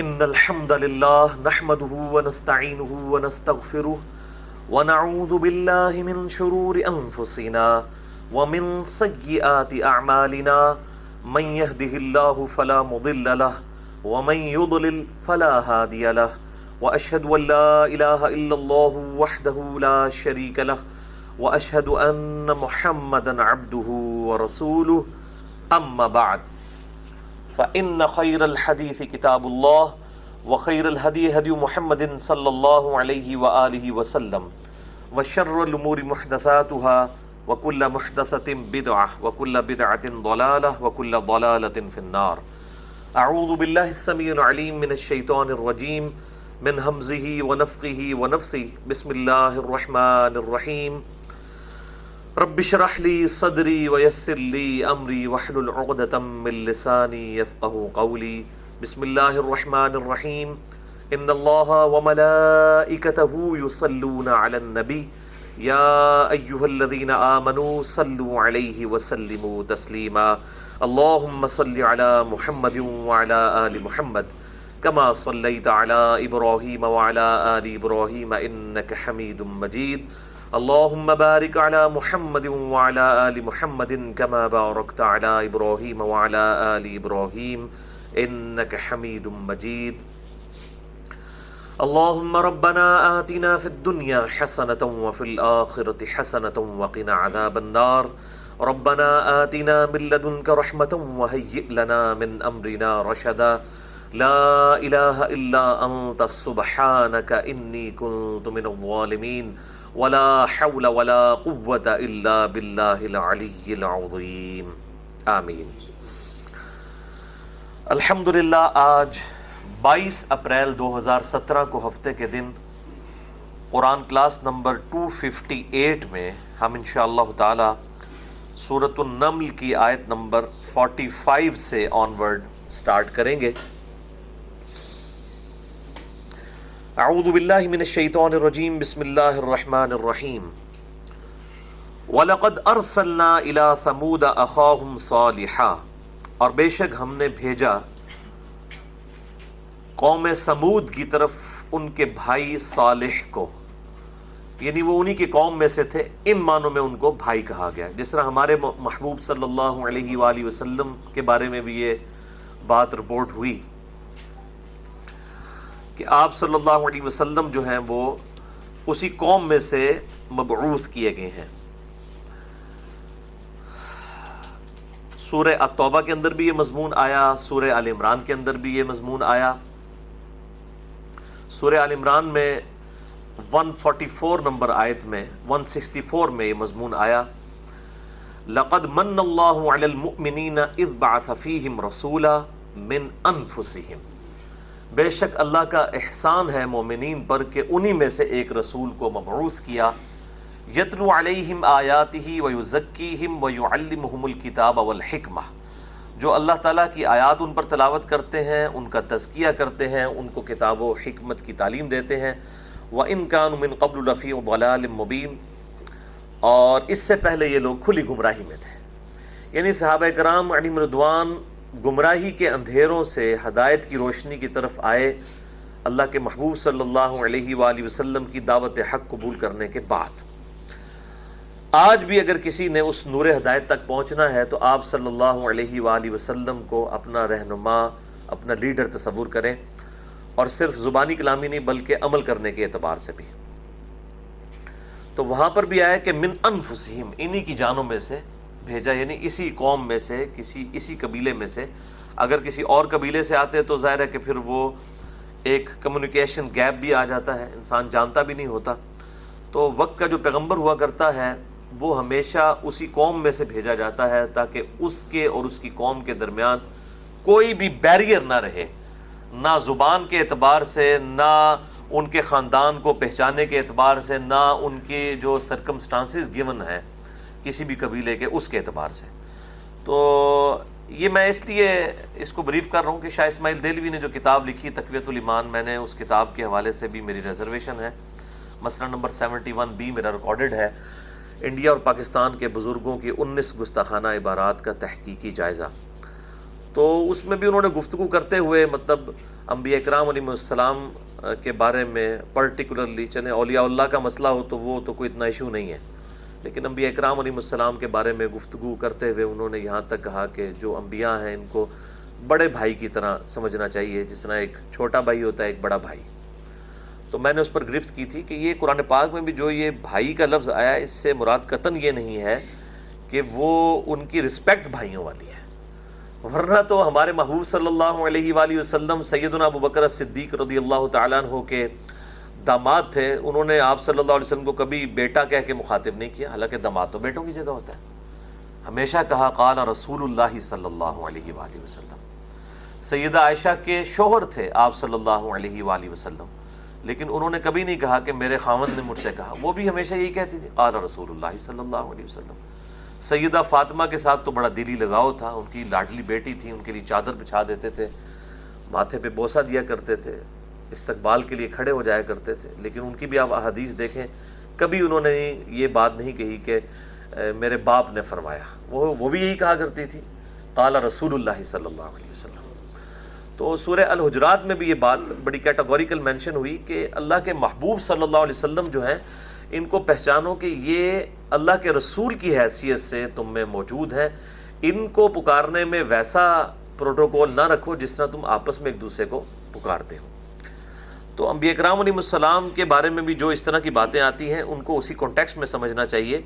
إن الحمد لله نحمده ونستعينه ونستغفره ونعوذ بالله من شرور أنفسنا ومن سيئات أعمالنا من يهده الله فلا مضل له ومن يضلل فلا هادي له وأشهد أن لا إله إلا الله وحده لا شريك له وأشهد أن محمدا عبده ورسوله أما بعد فإن خير الحديث كتاب الله وخير الهدي هدي محمد صلى الله عليه وآله وسلم وشر الأمور محدثاتها وكل محدثة بدعة وكل بدعة ضلالة وكل ضلالة في النار. أعوذ بالله السميع العليم من الشيطان الرجيم من همزه ونفخه ونفثه. بسم الله الرحمن الرحيم. رب اشرح لي صدري ويسر لي امري واحلل عقدة من لساني يفقهوا قولي. بسم الله الرحمن الرحيم. ان الله وملائكته يصلون على النبي يا ايها الذين آمنوا صلوا عليه وسلموا تسليما. اللهم صل على محمد وعلى آل محمد كما صليت على إبراهيم وعلى آل إبراهيم إنك حميد مجيد. اللهم بارك على محمد وعلى آل محمد كما باركت على إبراهيم وعلى آل إبراهيم إنك حميد مجيد. اللهم ربنا آتنا في الدنيا حسنة وفي الآخرة حسنة وقنا عذاب النار. ربنا آتنا من لدنك رحمة وهيئ لنا من أمرنا رشدا. لا إله إلا أنت سبحانك إني كنت من الظالمين. ولا حول ولا قوة إلا بالله العلی العظیم. آمین. الحمدللہ آج 22 اپریل 2017 کو ہفتے کے دن قرآن کلاس نمبر 258 میں ہم انشاءاللہ تعالی سورۃ النمل کی آیت نمبر 45 سے آنورڈ سٹارٹ کریں گے. اعوذ باللہ من الشیطان الرجیم. بسم اللہ الرحمن الرحیم. وَلَقَدْ أَرْسَلْنَا إِلَىٰ ثَمُودَ أَخَاهُمْ صَالِحًا، اور بے شک ہم نے بھیجا قوم سمود کی طرف ان کے بھائی صالح کو، یعنی وہ انہی کی قوم میں سے تھے. ان معنوں میں ان کو بھائی کہا گیا، جس طرح ہمارے محبوب صلی اللہ علیہ وآلہ وسلم کے بارے میں بھی یہ بات رپورٹ ہوئی کہ آپ صلی اللہ علیہ وسلم جو ہیں وہ اسی قوم میں سے مبعوث کیے گئے ہیں. سورہ التوبہ کے اندر بھی یہ مضمون آیا، سورہ آل عمران کے اندر بھی یہ مضمون آیا. سورہ آل عمران میں 144 نمبر آیت میں 164 میں یہ مضمون آیا. لَقَدْ مَنَّ اللَّهُ عَلَى الْمُؤْمِنِينَ إِذْ بَعَثَ فِيهِمْ رَسُولًا مِّنْ أَنفُسِهِمْ، بے شک اللہ کا احسان ہے مومنین پر کہ انہی میں سے ایک رسول کو مبعوث کیا. یتلو علیہم آیاتہ ویزکیہم ویعلمہم الکتاب والحکمہ، جو اللہ تعالیٰ کی آیات ان پر تلاوت کرتے ہیں، ان کا تزکیہ کرتے ہیں، ان کو کتاب و حکمت کی تعلیم دیتے ہیں. وَإِن كَانُوا مِن قَبْلُ لَفِي ضَلَالٍ مُبِينٍ، اور اس سے پہلے یہ لوگ کھلی گمراہی میں تھے. یعنی صحابہ کرام علیہم رضوان گمراہی کے اندھیروں سے ہدایت کی روشنی کی طرف آئے اللہ کے محبوب صلی اللہ علیہ وآلہ وسلم کی دعوت حق قبول کرنے کے بعد. آج بھی اگر کسی نے اس نور ہدایت تک پہنچنا ہے تو آپ صلی اللہ علیہ وآلہ وسلم کو اپنا رہنما، اپنا لیڈر تصور کریں، اور صرف زبانی کلامی نہیں بلکہ عمل کرنے کے اعتبار سے بھی. تو وہاں پر بھی آیا کہ من انفسہم، انہی کی جانوں میں سے بھیجا، یعنی اسی قوم میں سے، اسی قبیلے میں سے. اگر کسی اور قبیلے سے آتے تو ظاہر ہے کہ پھر وہ ایک کمیونیکیشن گیپ بھی آ جاتا ہے، انسان جانتا بھی نہیں ہوتا. تو وقت کا جو پیغمبر ہوا کرتا ہے وہ ہمیشہ اسی قوم میں سے بھیجا جاتا ہے تاکہ اس کے اور اس کی قوم کے درمیان کوئی بھی بیریئر نہ رہے، نہ زبان کے اعتبار سے، نہ ان کے خاندان کو پہچانے کے اعتبار سے، نہ ان کے جو سرکمسٹانسز گیون ہیں کسی بھی قبیلے کے اس کے اعتبار سے. تو یہ میں اس لیے اس کو بریف کر رہا ہوں کہ شاہ اسماعیل دہلوی نے جو کتاب لکھی تقویت الایمان، میں نے اس کتاب کے حوالے سے بھی میری ریزرویشن ہے. مسئلہ نمبر 71B میرا ریکارڈڈ ہے. انڈیا اور پاکستان کے بزرگوں کی 19 گستاخانہ عبارات کا تحقیقی جائزہ. تو اس میں بھی انہوں نے گفتگو کرتے ہوئے مطلب انبیاء اکرام علیہ السلام کے بارے میں پرٹیکولرلی، چلیں اولیاء اللہ کا مسئلہ ہو تو وہ تو کوئی اتنا ایشو نہیں ہے، لیکن انبیاء اکرام علیہ السلام کے بارے میں گفتگو کرتے ہوئے انہوں نے یہاں تک کہا کہ جو انبیاء ہیں ان کو بڑے بھائی کی طرح سمجھنا چاہیے، جس طرح ایک چھوٹا بھائی ہوتا ہے ایک بڑا بھائی۔ تو میں نے اس پر گرفت کی تھی کہ یہ قرآن پاک میں بھی جو یہ بھائی کا لفظ آیا ہے، اس سے مراد قطعاً یہ نہیں ہے کہ وہ ان کی رسپیکٹ بھائیوں والی ہے، ورنہ تو ہمارے محبوب صلی اللہ علیہ وآلہ وسلم سیدنا ابو بکر صدیق رضی اللہ تعالیٰ عنہ کے داماد تھے، انہوں نے آپ صلی اللہ علیہ وسلم کو کبھی بیٹا کہہ کے مخاطب نہیں کیا، حالانکہ داماد تو بیٹوں کی جگہ ہوتا ہے۔ ہمیشہ کہا قال رسول اللہ صلی اللہ علیہ وآلہ وسلم۔ سیدہ عائشہ کے شوہر تھے آپ صلی اللہ علیہ وآلہ وسلم، لیکن انہوں نے کبھی نہیں کہا کہ میرے خاوند نے مجھ سے کہا، وہ بھی ہمیشہ یہی کہتی تھی قال رسول اللہ صلی اللہ علیہ وسلم۔ سیدہ فاطمہ کے ساتھ تو بڑا دلی لگاؤ تھا، ان کی لاڈلی بیٹی تھی، ان کے لیے چادر بچھا دیتے تھے، ماتھے پہ بوسہ دیا کرتے تھے، استقبال کے لیے کھڑے ہو جایا کرتے تھے، لیکن ان کی بھی آپ احادیث دیکھیں، کبھی انہوں نے یہ بات نہیں کہی کہ میرے باپ نے فرمایا، وہ بھی یہی کہا کرتی تھی قال رسول اللہ صلی اللہ علیہ وسلم۔ تو سورہ الحجرات میں بھی یہ بات بڑی کیٹاگوریکل مینشن ہوئی کہ اللہ کے محبوب صلی اللہ علیہ وسلم جو ہیں ان کو پہچانو کہ یہ اللہ کے رسول کی حیثیت سے تم میں موجود ہیں، ان کو پکارنے میں ویسا پروٹوکول نہ رکھو جس طرح تم آپس میں ایک دوسرے کو پکارتے ہو۔ تو انبیاء کرام علیہ السلام کے بارے میں بھی جو اس طرح کی باتیں آتی ہیں ان کو اسی کانٹیکسٹ میں سمجھنا چاہیے۔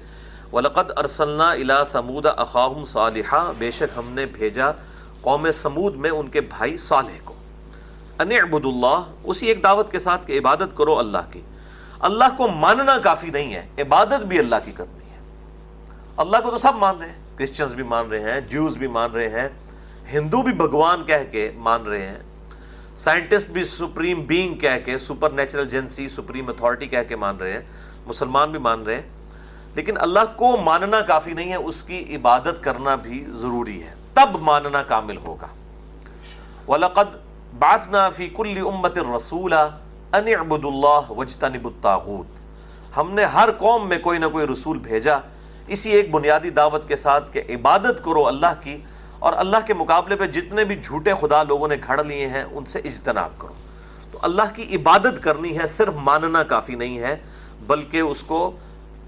وَلَقَدْ أَرْسَلْنَا إِلَىٰ ثَمُودَ أَخَاهُمْ صَالِحًا، بے شک ہم نے بھیجا قوم سمود میں ان کے بھائی صالح کو، ان اعبدوا اللہ، اسی ایک دعوت کے ساتھ کہ عبادت کرو اللہ کی۔ اللہ کو ماننا کافی نہیں ہے، عبادت بھی اللہ کی کرنی ہے۔ اللہ کو تو سب مان رہے ہیں، کرسچنز بھی مان رہے ہیں، جیوز بھی مان رہے ہیں، ہندو بھی بھگوان کہہ کے مان رہے ہیں، سائنٹسٹ بھی سپریم بینگ کہہ کے، سپر نیچرل جنسی، سپریم اتھارٹی کہہ کے مان رہے ہیں، مسلمان بھی مان رہے ہیں، لیکن اللہ کو ماننا کافی نہیں ہے، اس کی عبادت کرنا بھی ضروری ہے، تب ماننا کامل ہوگا۔ وَلَقَدْ بَعَثْنَا فِي كُلِّ أُمَّةٍ رَسُولًا أَنِ اعْبُدُوا اللَّهَ وَاجْتَنِبُوا الطَّاغُوتَ، ہم نے ہر قوم میں کوئی نہ کوئی رسول بھیجا اسی ایک بنیادی دعوت کے ساتھ کہ عبادت کرو اللہ کی، اور اللہ کے مقابلے پہ جتنے بھی جھوٹے خدا لوگوں نے گھڑ لیے ہیں ان سے اجتناب کرو۔ تو اللہ کی عبادت کرنی ہے، صرف ماننا کافی نہیں ہے، بلکہ اس کو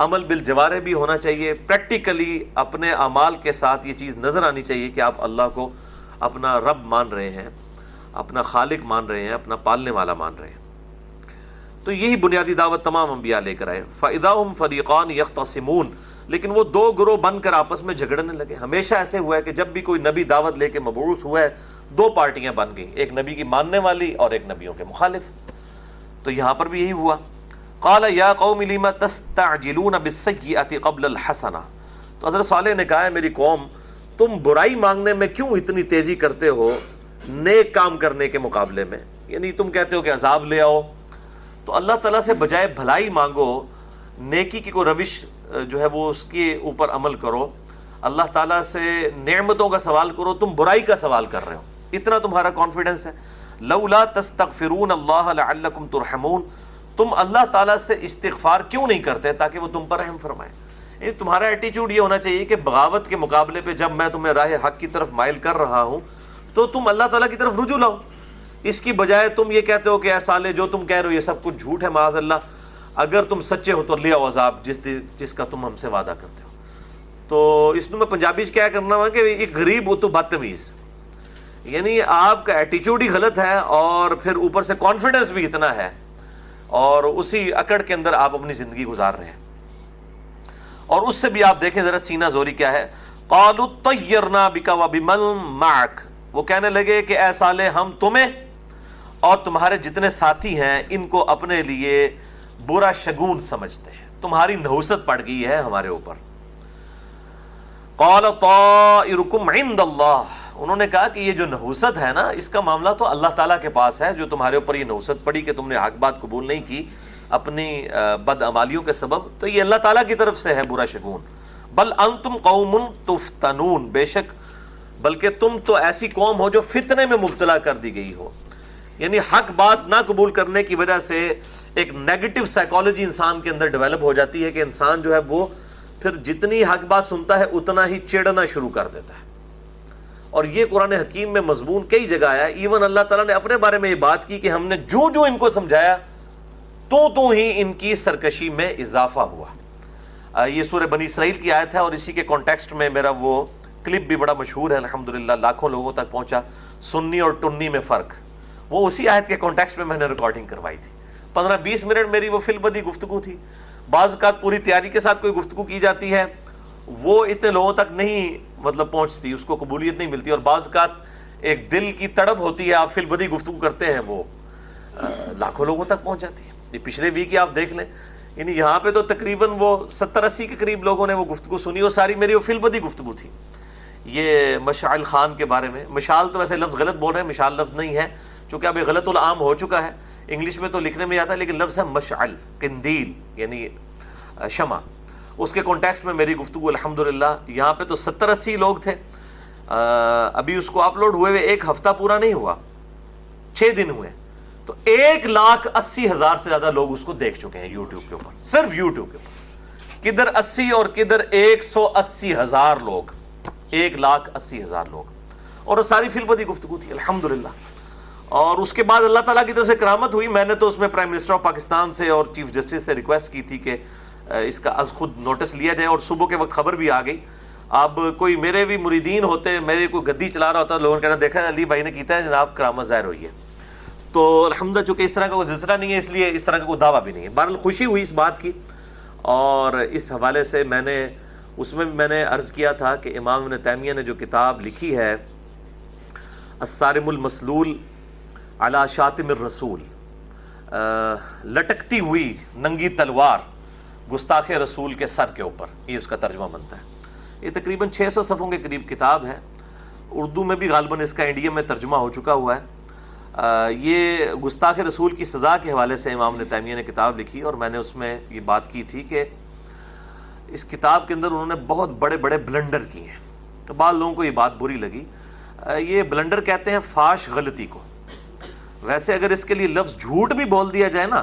عمل بالجوارح بھی ہونا چاہیے، پریکٹیکلی اپنے اعمال کے ساتھ یہ چیز نظر آنی چاہیے کہ آپ اللہ کو اپنا رب مان رہے ہیں، اپنا خالق مان رہے ہیں، اپنا پالنے والا مان رہے ہیں۔ تو یہی بنیادی دعوت تمام انبیاء لے کر آئے۔ فَإِذَا هُمْ فَرِيقَانِ يَخْتَصِمُونَ، لیکن وہ دو گروہ بن کر آپس میں جھگڑنے لگے۔ ہمیشہ ایسے ہوا ہے کہ جب بھی کوئی نبی دعوت لے کے مبعوث ہوا ہے، دو پارٹیاں بن گئیں، ایک نبی کی ماننے والی اور ایک نبیوں کے مخالف۔ تو یہاں پر بھی یہی ہوا۔ قال یا قوم لم تستعجلون بالسیئۃ قبل الحسنہ، تو حضرت صالح نے کہا ہے میری قوم، تم برائی مانگنے میں کیوں اتنی تیزی کرتے ہو نیک کام کرنے کے مقابلے میں؟ یعنی تم کہتے ہو کہ عذاب لے آؤ، تو اللہ تعالیٰ سے بجائے بھلائی مانگو، نیکی کی کوئی روش جو ہے وہ اس کے اوپر عمل کرو، اللہ تعالیٰ سے نعمتوں کا سوال کرو، تم برائی کا سوال کر رہے ہو، اتنا تمہارا کانفیڈنس ہے۔ لولا تستغفرون اللہ لعلکم ترحمون، تم اللہ تعالیٰ سے استغفار کیوں نہیں کرتے تاکہ وہ تم پر رحم فرمائے؟ یہ تمہارا ایٹیچیوڈ یہ ہونا چاہیے کہ بغاوت کے مقابلے پہ جب میں تمہیں راہ حق کی طرف مائل کر رہا ہوں تو تم اللہ تعالیٰ کی طرف رجوع لاؤ، اس کی بجائے تم یہ کہتے ہو کہ اے صالح جو تم کہہ رہے ہو یہ سب کچھ جھوٹ ہے، معاذ اللہ، اگر تم سچے ہو تو لے آؤ عذاب جس کا تم ہم سے وعدہ کرتے ہو۔ تو اس میں پنجابی سے کیا کرنا ہوا کہ ایک غریب ہو تو بدتمیز، یعنی آپ کا ایٹیچیوڈ ہی غلط ہے اور پھر اوپر سے کانفیڈنس بھی اتنا ہے، اور اسی اکڑ کے اندر آپ اپنی زندگی گزار رہے ہیں۔ اور اس سے بھی آپ دیکھیں ذرا سینہ زوری کیا ہے۔ قالوا طیرنا بک وبمن معک، وہ کہنے لگے کہ اے صالح ہم تمہیں اور تمہارے جتنے ساتھی ہیں ان کو اپنے لیے برا شگون سمجھتے ہیں، تمہاری نحوست پڑ گئی ہے ہمارے اوپر۔ قال طائرکم عند اللہ، انہوں نے کہا کہ یہ جو نحوست ہے نا اس کا معاملہ تو اللہ تعالیٰ کے پاس ہے، جو تمہارے اوپر یہ نحوست پڑی کہ تم نے حق بات قبول نہیں کی اپنی بد عمالیوں کے سبب، تو یہ اللہ تعالیٰ کی طرف سے ہے برا شگون۔ بل انتم قوم تفتنون، بے شک بلکہ تم تو ایسی قوم ہو جو فتنے میں مبتلا کر دی گئی ہو، یعنی حق بات نہ قبول کرنے کی وجہ سے ایک نیگیٹو سائیکالوجی انسان کے اندر ڈیولپ ہو جاتی ہے کہ انسان جو ہے وہ پھر جتنی حق بات سنتا ہے اتنا ہی چڑنا شروع کر دیتا ہے، اور یہ قرآن حکیم میں مضمون کئی جگہ آیا ہے. ایون اللہ تعالیٰ نے اپنے بارے میں یہ بات کی کہ ہم نے جو جو ان کو سمجھایا تو ہی ان کی سرکشی میں اضافہ ہوا. یہ سورہ بنی اسرائیل کی آیت ہے اور اسی کے کانٹیکسٹ میں میرا وہ کلپ بھی بڑا مشہور ہے الحمدللہ, لاکھوں لوگوں تک پہنچا, سنی اور ٹنی میں فرق. وہ اسی آیت کے کانٹیکسٹ میں میں نے ریکارڈنگ کروائی تھی. 15-20 منٹ میری وہ فی البدی گفتگو تھی. بعض اوقات پوری تیاری کے ساتھ کوئی گفتگو کی جاتی ہے, وہ اتنے لوگوں تک نہیں مطلب پہنچتی, اس کو قبولیت نہیں ملتی, اور بعض اوقات ایک دل کی تڑپ ہوتی ہے, آپ فی البدی گفتگو کرتے ہیں, وہ لاکھوں لوگوں تک پہنچ جاتی ہے. یہ پچھلے ویک آپ دیکھ لیں, یعنی یہاں پہ تو تقریباً وہ 70-80 کے قریب لوگوں نے وہ گفتگو سنی, اور ساری میری وہ فی البدی گفتگو تھی. یہ مشعل خان کے بارے میں, مشعل تو ویسے لفظ غلط بول رہے ہیں, مشعل لفظ نہیں ہے چونکہ اب یہ غلط العام ہو چکا ہے, انگلش میں تو لکھنے میں آتا ہے, لیکن لفظ ہے مشعل, قندیل یعنی شمع. اس کے کانٹیکسٹ میں میری گفتگو الحمدللہ. یہاں پہ تو 70-80 لوگ تھے. ابھی اس کو اپلوڈ ہوئے ایک ہفتہ پورا نہیں ہوا, 6 دن ہوئے, تو 1,80,000 سے زیادہ لوگ اس کو دیکھ چکے ہیں یوٹیوب کے اوپر, صرف یوٹیوب کے اوپر. کدھر 80 اور کدھر 180,000 لوگ, 1,80,000 لوگ, اور وہ ساری فی البدی گفتگو تھی الحمدللہ. اور اس کے بعد اللہ تعالیٰ کی طرف سے کرامت ہوئی. میں نے تو اس میں پرائم منسٹر آف پاکستان سے اور چیف جسٹس سے ریکویسٹ کی تھی کہ اس کا از خود نوٹس لیا جائے, اور صبح کے وقت خبر بھی آ گئی. اب کوئی میرے بھی مریدین ہوتے, میرے کوئی گدی چلا رہا ہوتا, لوگوں نے کہنا دیکھا علی بھائی نے کیتا ہے جناب, کرامت ظاہر ہوئی ہے. تو الحمدللہ چونکہ اس طرح کا کوئی سلسلہ نہیں ہے, اس لیے اس طرح کا کوئی دعویٰ بھی نہیں ہے. بہرحال خوشی ہوئی اس بات کی, اور اس حوالے سے میں نے اس میں بھی میں نے عرض کیا تھا کہ امام ابن تیمیہ نے جو کتاب لکھی ہے الصارم المسلول علی شاتم الرسول, لٹکتی ہوئی ننگی تلوار گستاخ رسول کے سر کے اوپر, یہ اس کا ترجمہ بنتا ہے. یہ تقریباً 600 صفحوں کے قریب کتاب ہے. اردو میں بھی غالباً اس کا انڈیا میں ترجمہ ہو چکا ہوا ہے. یہ گستاخ رسول کی سزا کے حوالے سے امام ابن تیمیہ نے کتاب لکھی, اور میں نے اس میں یہ بات کی تھی کہ اس کتاب کے اندر انہوں نے بہت بڑے بڑے بلنڈر کیے ہیں. تو بعض لوگوں کو یہ بات بری لگی. یہ بلنڈر کہتے ہیں فاش غلطی کو. ویسے اگر اس کے لیے لفظ جھوٹ بھی بول دیا جائے نا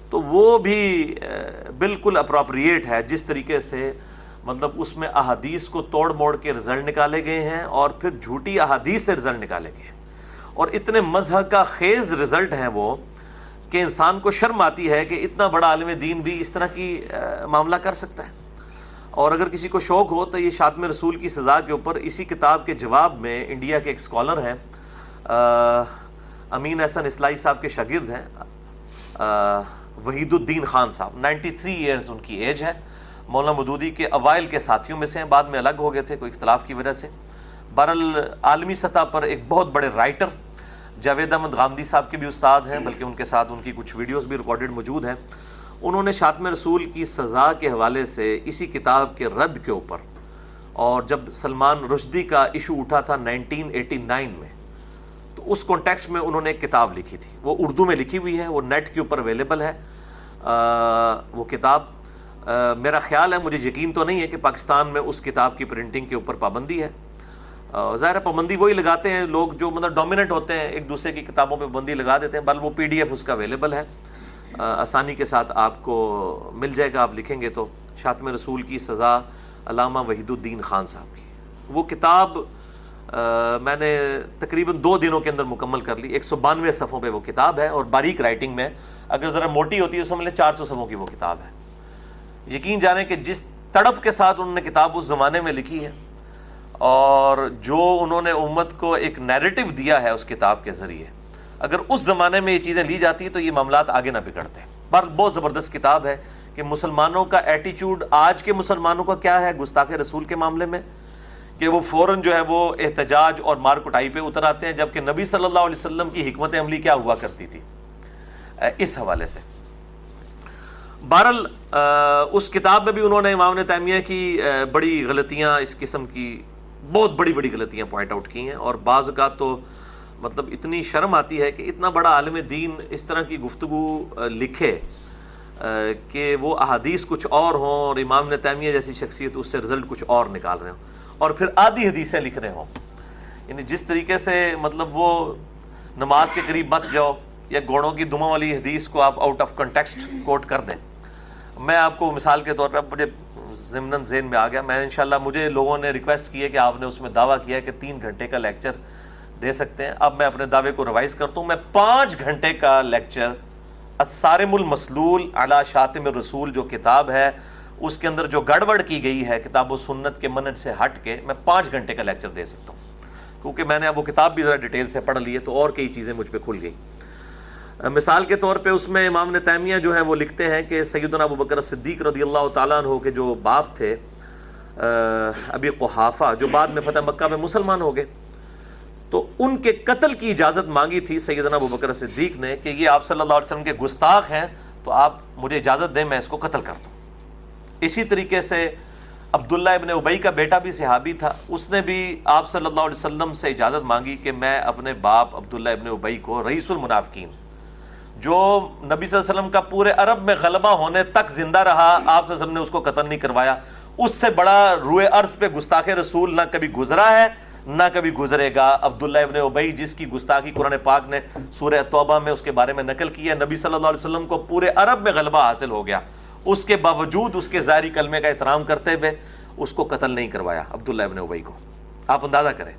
تو وہ بھی بالکل اپروپریٹ ہے, جس طریقے سے مطلب اس میں احادیث کو توڑ موڑ کے رزلٹ نکالے گئے ہیں, اور پھر جھوٹی احادیث سے رزلٹ نکالے گئے ہیں, اور اتنے مذہب کا خیز رزلٹ ہیں وہ کہ انسان کو شرم آتی ہے کہ اتنا بڑا عالم دین بھی اس طرح کی معاملہ کر سکتا ہے. اور اگر کسی کو شوق ہو تو یہ شاتم رسول کی سزا کے اوپر اسی کتاب کے جواب میں انڈیا کے ایک اسکالر ہیں, امین احسن اصلاحی صاحب کے شاگرد ہیں, وحید الدین خان صاحب, 93 ایئرز ان کی ایج ہے. مولانا مودودی کے اوائل کے ساتھیوں میں سے ہیں, بعد میں الگ ہو گئے تھے کوئی اختلاف کی وجہ سے. بہرحال عالمی سطح پر ایک بہت بڑے رائٹر, جاوید احمد غامدی صاحب کے بھی استاد ہیں, بلکہ ان کے ساتھ ان کی کچھ ویڈیوز بھی ریکارڈڈ موجود ہیں. انہوں نے شاتم رسول کی سزا کے حوالے سے اسی کتاب کے رد کے اوپر, اور جب سلمان رشدی کا ایشو اٹھا تھا 1989 میں, تو اس کانٹیکسٹ میں انہوں نے ایک کتاب لکھی تھی. وہ اردو میں لکھی ہوئی ہے, وہ نیٹ کے اوپر اویلیبل ہے. وہ کتاب میرا خیال ہے, مجھے یقین تو نہیں ہے کہ پاکستان میں اس کتاب کی پرنٹنگ کے اوپر پابندی ہے. ظاہر ہے پابندی وہی لگاتے ہیں لوگ جو مطلب ڈومیننٹ ہوتے ہیں, ایک دوسرے کی کتابوں پہ پابندی لگا دیتے ہیں. بل وہ PDF اس کا اویلیبل ہے, آسانی کے ساتھ آپ کو مل جائے گا, آپ لکھیں گے تو. شاتم رسول کی سزا علامہ وحید الدین خان صاحب کی. وہ کتاب میں نے تقریباً 2 دنوں کے اندر مکمل کر لی. 192 صفحوں پہ وہ کتاب ہے, اور باریک رائٹنگ میں, اگر ذرا موٹی ہوتی ہے سمجھ لیں 400 صفحوں کی وہ کتاب ہے. یقین جانیں کہ جس تڑپ کے ساتھ انہوں نے کتاب اس زمانے میں لکھی ہے, اور جو انہوں نے امت کو ایک نیریٹو دیا ہے اس کتاب کے ذریعے, اگر اس زمانے میں یہ چیزیں لی جاتی تو یہ معاملات آگے نہ بگڑتے. بہت زبردست کتاب ہے کہ مسلمانوں کا ایٹیچیوڈ آج کے مسلمانوں کا کیا ہے گستاخ رسول کے معاملے میں, کہ وہ فوراً جو ہے وہ احتجاج اور مار کٹائی پہ اتر آتے ہیں, جبکہ نبی صلی اللہ علیہ وسلم کی حکمت عملی کیا ہوا کرتی تھی اس حوالے سے. بہرحال اس کتاب میں بھی انہوں نے امام ابن تیمیہ کی بڑی غلطیاں, اس قسم کی بہت بڑی بڑی غلطیاں پوائنٹ آؤٹ کی ہیں. اور بعض اوقات تو مطلب اتنی شرم آتی ہے کہ اتنا بڑا عالم دین اس طرح کی گفتگو لکھے کہ وہ احادیث کچھ اور ہوں, اور امام ابن تیمیہ جیسی شخصیت اس سے رزلٹ کچھ اور نکال رہے ہوں, اور پھر آدھی حدیثیں لکھ رہے ہوں. یعنی جس طریقے سے مطلب وہ نماز کے قریب مت جاؤ, یا گھوڑوں کی دموں والی حدیث کو آپ آؤٹ آف کنٹیکسٹ کوٹ کر دیں. میں آپ کو مثال کے طور پہ, مجھے ضمناً ذہن میں آ گیا. میں انشاءاللہ مجھے لوگوں نے ریکویسٹ کی ہے کہ آپ نے اس میں دعویٰ کیا ہے کہ 3 گھنٹے کا لیکچر دے سکتے ہیں. اب میں اپنے دعوے کو ریوائز کرتا ہوں. میں 5 گھنٹے کا لیکچر الصارم المسلول علی شاتم الرسول جو کتاب ہے اس کے اندر جو گڑبڑ کی گئی ہے کتاب و سنت کے منہج سے ہٹ کے میں 5 گھنٹے کا لیکچر دے سکتا ہوں, کیونکہ میں نے اب وہ کتاب بھی ذرا ڈیٹیل سے پڑھ لی ہے تو اور کئی چیزیں مجھ پہ کھل گئی. مثال کے طور پہ اس میں امام ابن تیمیہ جو ہے وہ لکھتے ہیں کہ سیدنا ابو بکر صدیق رضی اللہ تعالیٰ عنہ کے جو باپ تھے ابی قحافہ, جو بعد میں فتح مکہ میں مسلمان ہو گئے, تو ان کے قتل کی اجازت مانگی تھی سیدنا ابو بکر صدیق نے کہ یہ آپ صلی اللہ علیہ وسلم کے گستاخ ہیں, تو آپ مجھے اجازت دیں میں اس کو قتل کر دوں. اسی طریقے سے عبداللہ ابن ابی کا بیٹا بھی صحابی تھا, اس نے بھی آپ صلی اللہ علیہ وسلم سے اجازت مانگی کہ میں اپنے باپ عبداللہ ابن ابی کو رئیس المنافقین, جو نبی صلی اللہ علیہ وسلم کا پورے عرب میں غلبہ ہونے تک زندہ رہا, آپ صلی اللہ علیہ وسلم نے اس کو قتل نہیں کروایا, اس سے بڑا روئے عرض پہ گستاخ رسول نہ کبھی گزرا ہے نہ کبھی گزرے گا. عبداللہ ابن ابی جس کی گستاخی قرآن پاک نے سورہ توبہ میں اس کے بارے میں نقل کی ہے, نبی صلی اللہ علیہ وسلم کو پورے عرب میں غلبہ حاصل ہو گیا, اس کے باوجود اس کے ظاہری کلمے کا احترام کرتے ہوئے اس کو قتل نہیں کروایا عبداللہ ابن ابی کو. آپ اندازہ کریں.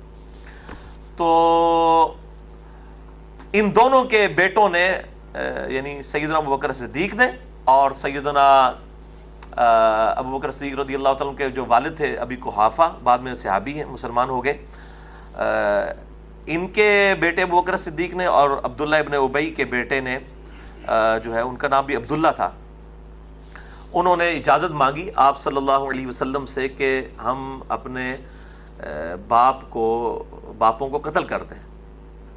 تو ان دونوں کے بیٹوں نے یعنی سیدنا ابو بکر صدیق نے اور سیدنا ابو بکر صدیق رضی اللہ تعالیٰ کے جو والد تھے ابی قحافہ, بعد میں صحابی ہیں, مسلمان ہو گئے, ان کے بیٹے ابو بکر صدیق نے اور عبداللہ ابن ابی کے بیٹے نے جو ہے ان کا نام بھی عبداللہ تھا, انہوں نے اجازت مانگی آپ صلی اللہ علیہ وسلم سے کہ ہم اپنے باپوں کو قتل کر دیں.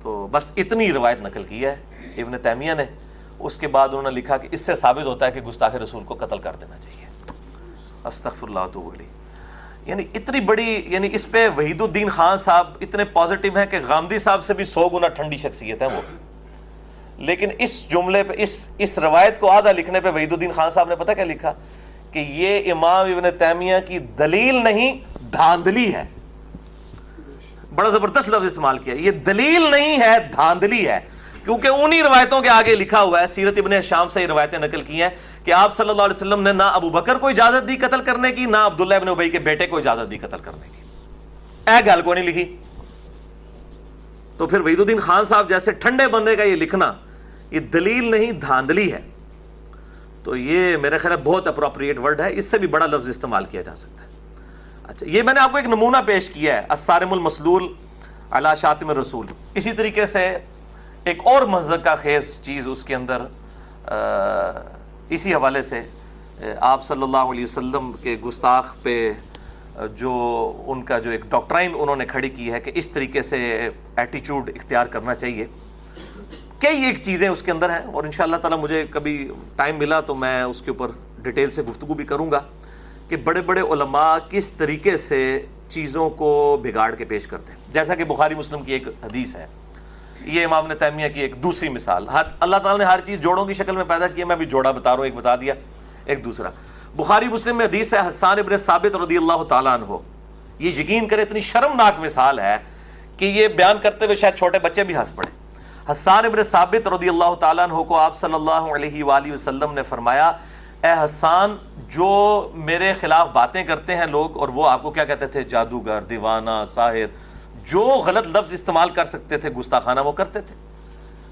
تو بس اتنی روایت نقل کی ہے ابن تیمیہ نے. اس کے بعد انہوں نے لکھا کہ اس سے ثابت ہوتا ہے کہ گستاخ رسول کو قتل کر دینا چاہیے. استغفر اللہ واتوب الیہ. یعنی اتنی بڑی, یعنی اس پہ وحید الدین خان صاحب اتنے پازیٹیو ہیں کہ غامدی صاحب سے بھی 100 گنا ٹھنڈی شخصیت ہیں وہ, لیکن اس جملے پہ اس روایت کو آدھا لکھنے پہ وحید الدین خان صاحب نے پتہ کیا لکھا کہ یہ امام ابن تیمیہ کی دلیل نہیں دھاندلی ہے. بڑا زبردست لفظ استعمال کیا, یہ دلیل نہیں ہے دھاندلی ہے, کیونکہ انہی روایتوں کے آگے لکھا ہوا ہے. سیرت ابن ہشام سے یہ روایتیں نقل کی ہیں کہ آپ صلی اللہ علیہ وسلم نے نہ ابو بکر کو اجازت دی قتل کرنے کی, نہ عبداللہ ابن ابی کے بیٹے کو اجازت دی قتل کرنے کی. گل کو نہیں لکھی. تو پھر وحید الدین خان صاحب جیسے ٹھنڈے بندے کا یہ لکھنا یہ دلیل نہیں دھاندلی ہے. تو یہ میرے خیال بہت اپروپریٹ ورڈ ہے, اس سے بھی بڑا لفظ استعمال کیا جا سکتا ہے. اچھا, یہ میں نے آپ کو ایک نمونہ پیش کیا ہے الصارم المسلول علی شاتم الرسول. اسی طریقے سے ایک اور مضحکہ خیز چیز اس کے اندر اسی حوالے سے آپ صلی اللہ علیہ وسلم کے گستاخ پہ جو ان کا جو ایک ڈاکٹرائن انہوں نے کھڑی کی ہے کہ اس طریقے سے ایٹیچیوڈ اختیار کرنا چاہیے. کئی ایک چیزیں اس کے اندر ہیں, اور انشاءاللہ تعالی مجھے کبھی ٹائم ملا تو میں اس کے اوپر ڈیٹیل سے گفتگو بھی کروں گا کہ بڑے بڑے علماء کس طریقے سے چیزوں کو بگاڑ کے پیش کرتے ہیں. جیسا کہ بخاری مسلم کی ایک حدیث ہے, یہ امام ابن تیمیہ کی ایک دوسری مثال. اللہ تعالیٰ نے ہر چیز جوڑوں کی شکل میں پیدا کی ہے, میں بھی جوڑا بتا رہا ہوں, ایک بتا دیا ایک دوسرا. بخاری مسلم میں حدیث ہے حسان ابن ثابت رضی اللہ تعالیٰ عنہ. یہ یقین کرے اتنی شرمناک مثال ہے کہ یہ بیان کرتے ہوئے شاید چھوٹے بچے بھی ہنس پڑے. حسان ابن ثابت رضی اللہ تعالیٰ عنہ کو آپ صلی اللہ علیہ وآلہ وسلم نے فرمایا, اے حسان, جو میرے خلاف باتیں کرتے ہیں لوگ, اور وہ آپ کو کیا کہتے تھے, جادوگر, دیوانہ, ساحر, جو غلط لفظ استعمال کر سکتے تھے گستاخانہ وہ کرتے تھے.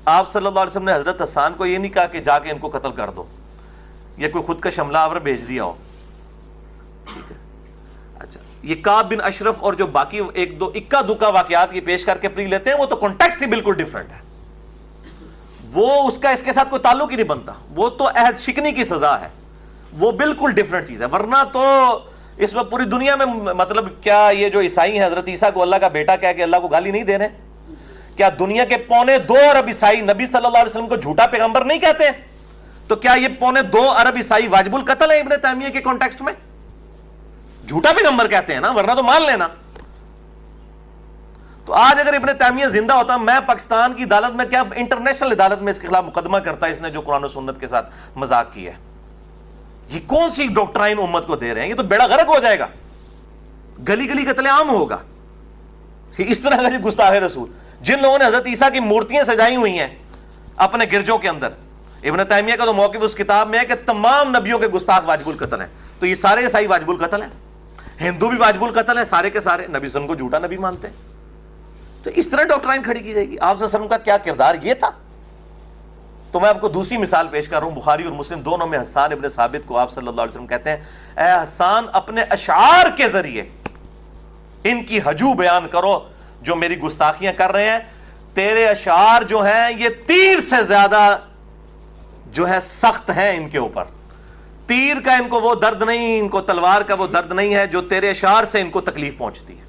آپ صلی اللہ علیہ وسلم نے حضرت حسان کو یہ نہیں کہا کہ جا کے ان کو قتل کر دو, یا کوئی خود کا حملہ آور بھیج دیا ہو. ٹھیک ہے. اچھا, یہ کعب بن اشرف اور جو باقی ایک دو اکا دکا واقعات یہ پیش کر کے پری لیتے ہیں, وہ تو کانٹیکسٹ ہی بالکل ڈیفرنٹ ہے. وہ اس کا اس کے ساتھ کوئی تعلق ہی نہیں بنتا, وہ تو عہد شکنی کی سزا ہے, وہ بالکل ڈیفرنٹ چیز ہے. ورنہ تو اس میں پوری دنیا میں مطلب کیا یہ جو عیسائی ہیں حضرت عیسیٰ کو اللہ کا بیٹا کہہ کے اللہ کو گالی نہیں دے رہے, کیا دنیا کے 2.25 ارب عیسائی نبی صلی اللہ علیہ وسلم کو جھوٹا پیغمبر نہیں کہتے ہیں؟ تو کیا یہ 2.25 ارب عیسائی واجب القتل ہے ابن تیمیہ کے کانٹیکسٹ میں؟ جھوٹا پیغمبر کہتے ہیں نا, ورنہ تو مان لینا. تو آج اگر ابن تیمیہ زندہ ہوتا, میں پاکستان کی عدالت میں کیا انٹرنیشنل عدالت میں اس کے خلاف مقدمہ کرتا, اس نے جو قرآن و سنت کے ساتھ مذاق کیا ہے. یہ کون سی ڈاکٹرائن امت کو دے رہے ہیں, یہ تو بیڑا غرق ہو جائے گا, گلی گلی قتل عام ہوگا. اس طرح کا گستاخ رسول, جن لوگوں نے حضرت عیسیٰ کی مورتیاں سجائی ہوئی ہیں اپنے گرجوں کے اندر, ابن تیمیہ کا تو موقف اس کتاب میں ہے کہ تمام نبیوں کے گستاخ واجب القتل ہیں، تو یہ سارے عیسائی واجب القتل ہیں، ہندو بھی واجب القتل ہیں، سارے کے سارے نبی صلی اللہ علیہ وسلم کو جھوٹا نبی مانتے ہیں. تو اس طرح ڈاکٹرائن کھڑی کی جائے گی. آپ صلی اللہ علیہ وسلم کا کیا کردار یہ تھا. تو میں آپ کو دوسری مثال پیش کر رہا ہوں، بخاری اور مسلم دونوں میں حسان ابن ثابت کو آپ صلی اللہ علیہ وسلم کہتے ہیں اے حسان اپنے اشعار کے ذریعے ان کی ہجو بیان کرو جو میری گستاخیاں کر رہے ہیں. تیرے اشعار جو ہیں یہ تیر سے زیادہ جو ہے سخت ہیں ان کے اوپر. تیر کا ان کو وہ درد نہیں، ان کو تلوار کا وہ درد نہیں ہے جو تیرے اشعار سے ان کو تکلیف پہنچتی ہے.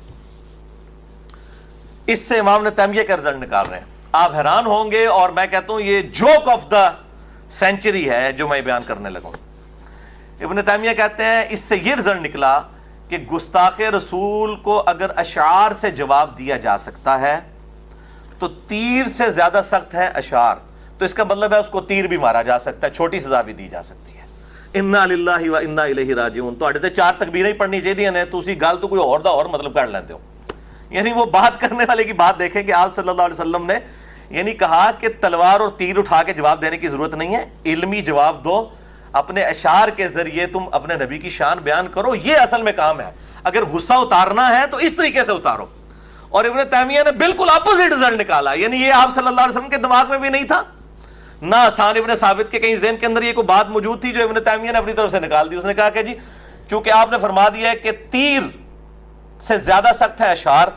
اس سے امام نے تیمیہ کا رزلٹ نکال رہے ہیں. آپ حیران ہوں گے، اور میں کہتا ہوں یہ جوک آف دا سینچری ہے جو میں بیان کرنے لگا ہوں. ابن تیمیہ کہتے ہیں اس سے یہ رزلٹ نکلا کہ گستاخ رسول کو اگر اشعار سے جواب دیا جا سکتا ہے تو تیر سے زیادہ سخت ہے اشعار. تو اس کا مطلب ہے اس کو تیر بھی مارا جا سکتا ہے، چھوٹی سزا بھی دی جا سکتی ہے. انا للہ و انا الیہ راجعون. تو اڑے تے 4 تکبیریں ہی پڑھنی چاہیے نے، تو اسی گل تو کوئی اور دا اور مطلب کر لیندے ہو. یعنی وہ بات کرنے والے کی بات دیکھیں کہ آپ صلی اللہ علیہ وسلم نے یعنی کہا کہ تلوار اور تیر اٹھا کے جواب دینے کی ضرورت نہیں ہے، علمی جواب دو، اپنے اشعار کے ذریعے تم اپنے نبی کی شان بیان کرو، یہ اصل میں کام ہے. اگر غصہ اتارنا ہے تو اس طریقے سے اتارو. اور ابن تیمیہ نے بالکل اپوزٹ رزلٹ نکالا. یعنی یہ آپ صلی اللہ علیہ وسلم کے دماغ میں بھی نہیں تھا، نہ حسان ابن ثابت کے کہیں ذہن کے اندر یہ کوئی بات موجود تھی جو ابن تیمیہ نے اپنی طرف سے نکال دی. اس نے کہا کہ جی چونکہ آپ نے فرما دیا ہے کہ تیر سے زیادہ سخت ہے اشعار،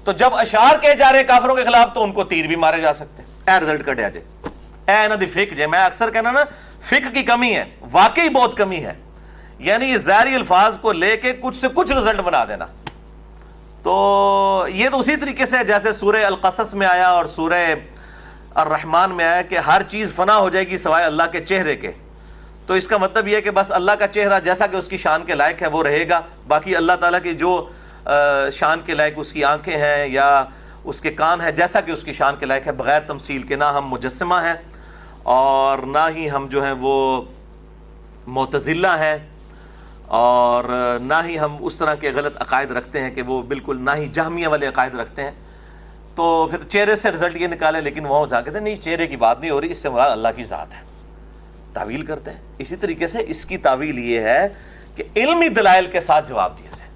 تو جب اشعار کہے جا رہے ہیں کافروں کے خلاف تو ان کو تیر بھی مارے جا سکتے ہیں. اے رزلٹ کٹیا جے، اے نہ دی فقہ جے. میں اکثر کہنا نا فقہ کی کمی ہے، واقعی بہت کمی ہے. یعنی یہ ظاہری الفاظ کو لے کے کچھ سے کچھ رزلٹ بنا دینا. تو یہ تو اسی طریقے سے جیسے سورہ القصص میں آیا اور سورہ الرحمن میں آیا کہ ہر چیز فنا ہو جائے گی سوائے اللہ کے چہرے کے. تو اس کا مطلب یہ ہے کہ بس اللہ کا چہرہ جیسا کہ اس کی شان کے لائق ہے وہ رہے گا، باقی اللہ تعالیٰ کی جو شان کے لائق اس کی آنکھیں ہیں یا اس کے کان ہیں جیسا کہ اس کی شان کے لائق ہے، بغیر تمثیل کے. نہ ہم مجسمہ ہیں اور نہ ہی ہم جو ہیں وہ معتزلہ ہیں، اور نہ ہی ہم اس طرح کے غلط عقائد رکھتے ہیں کہ وہ بالکل، نہ ہی جہمیہ والے عقائد رکھتے ہیں. تو پھر چہرے سے رزلٹ یہ نکالے، لیکن وہاں جا کے نہیں چہرے کی بات نہیں ہو رہی، اس سے مراد اللہ کی ذات ہے. تعویل کرتے ہیں. اسی طریقے سے اس کی تعویل یہ ہے کہ علمی دلائل کے ساتھ جواب دیا جائے.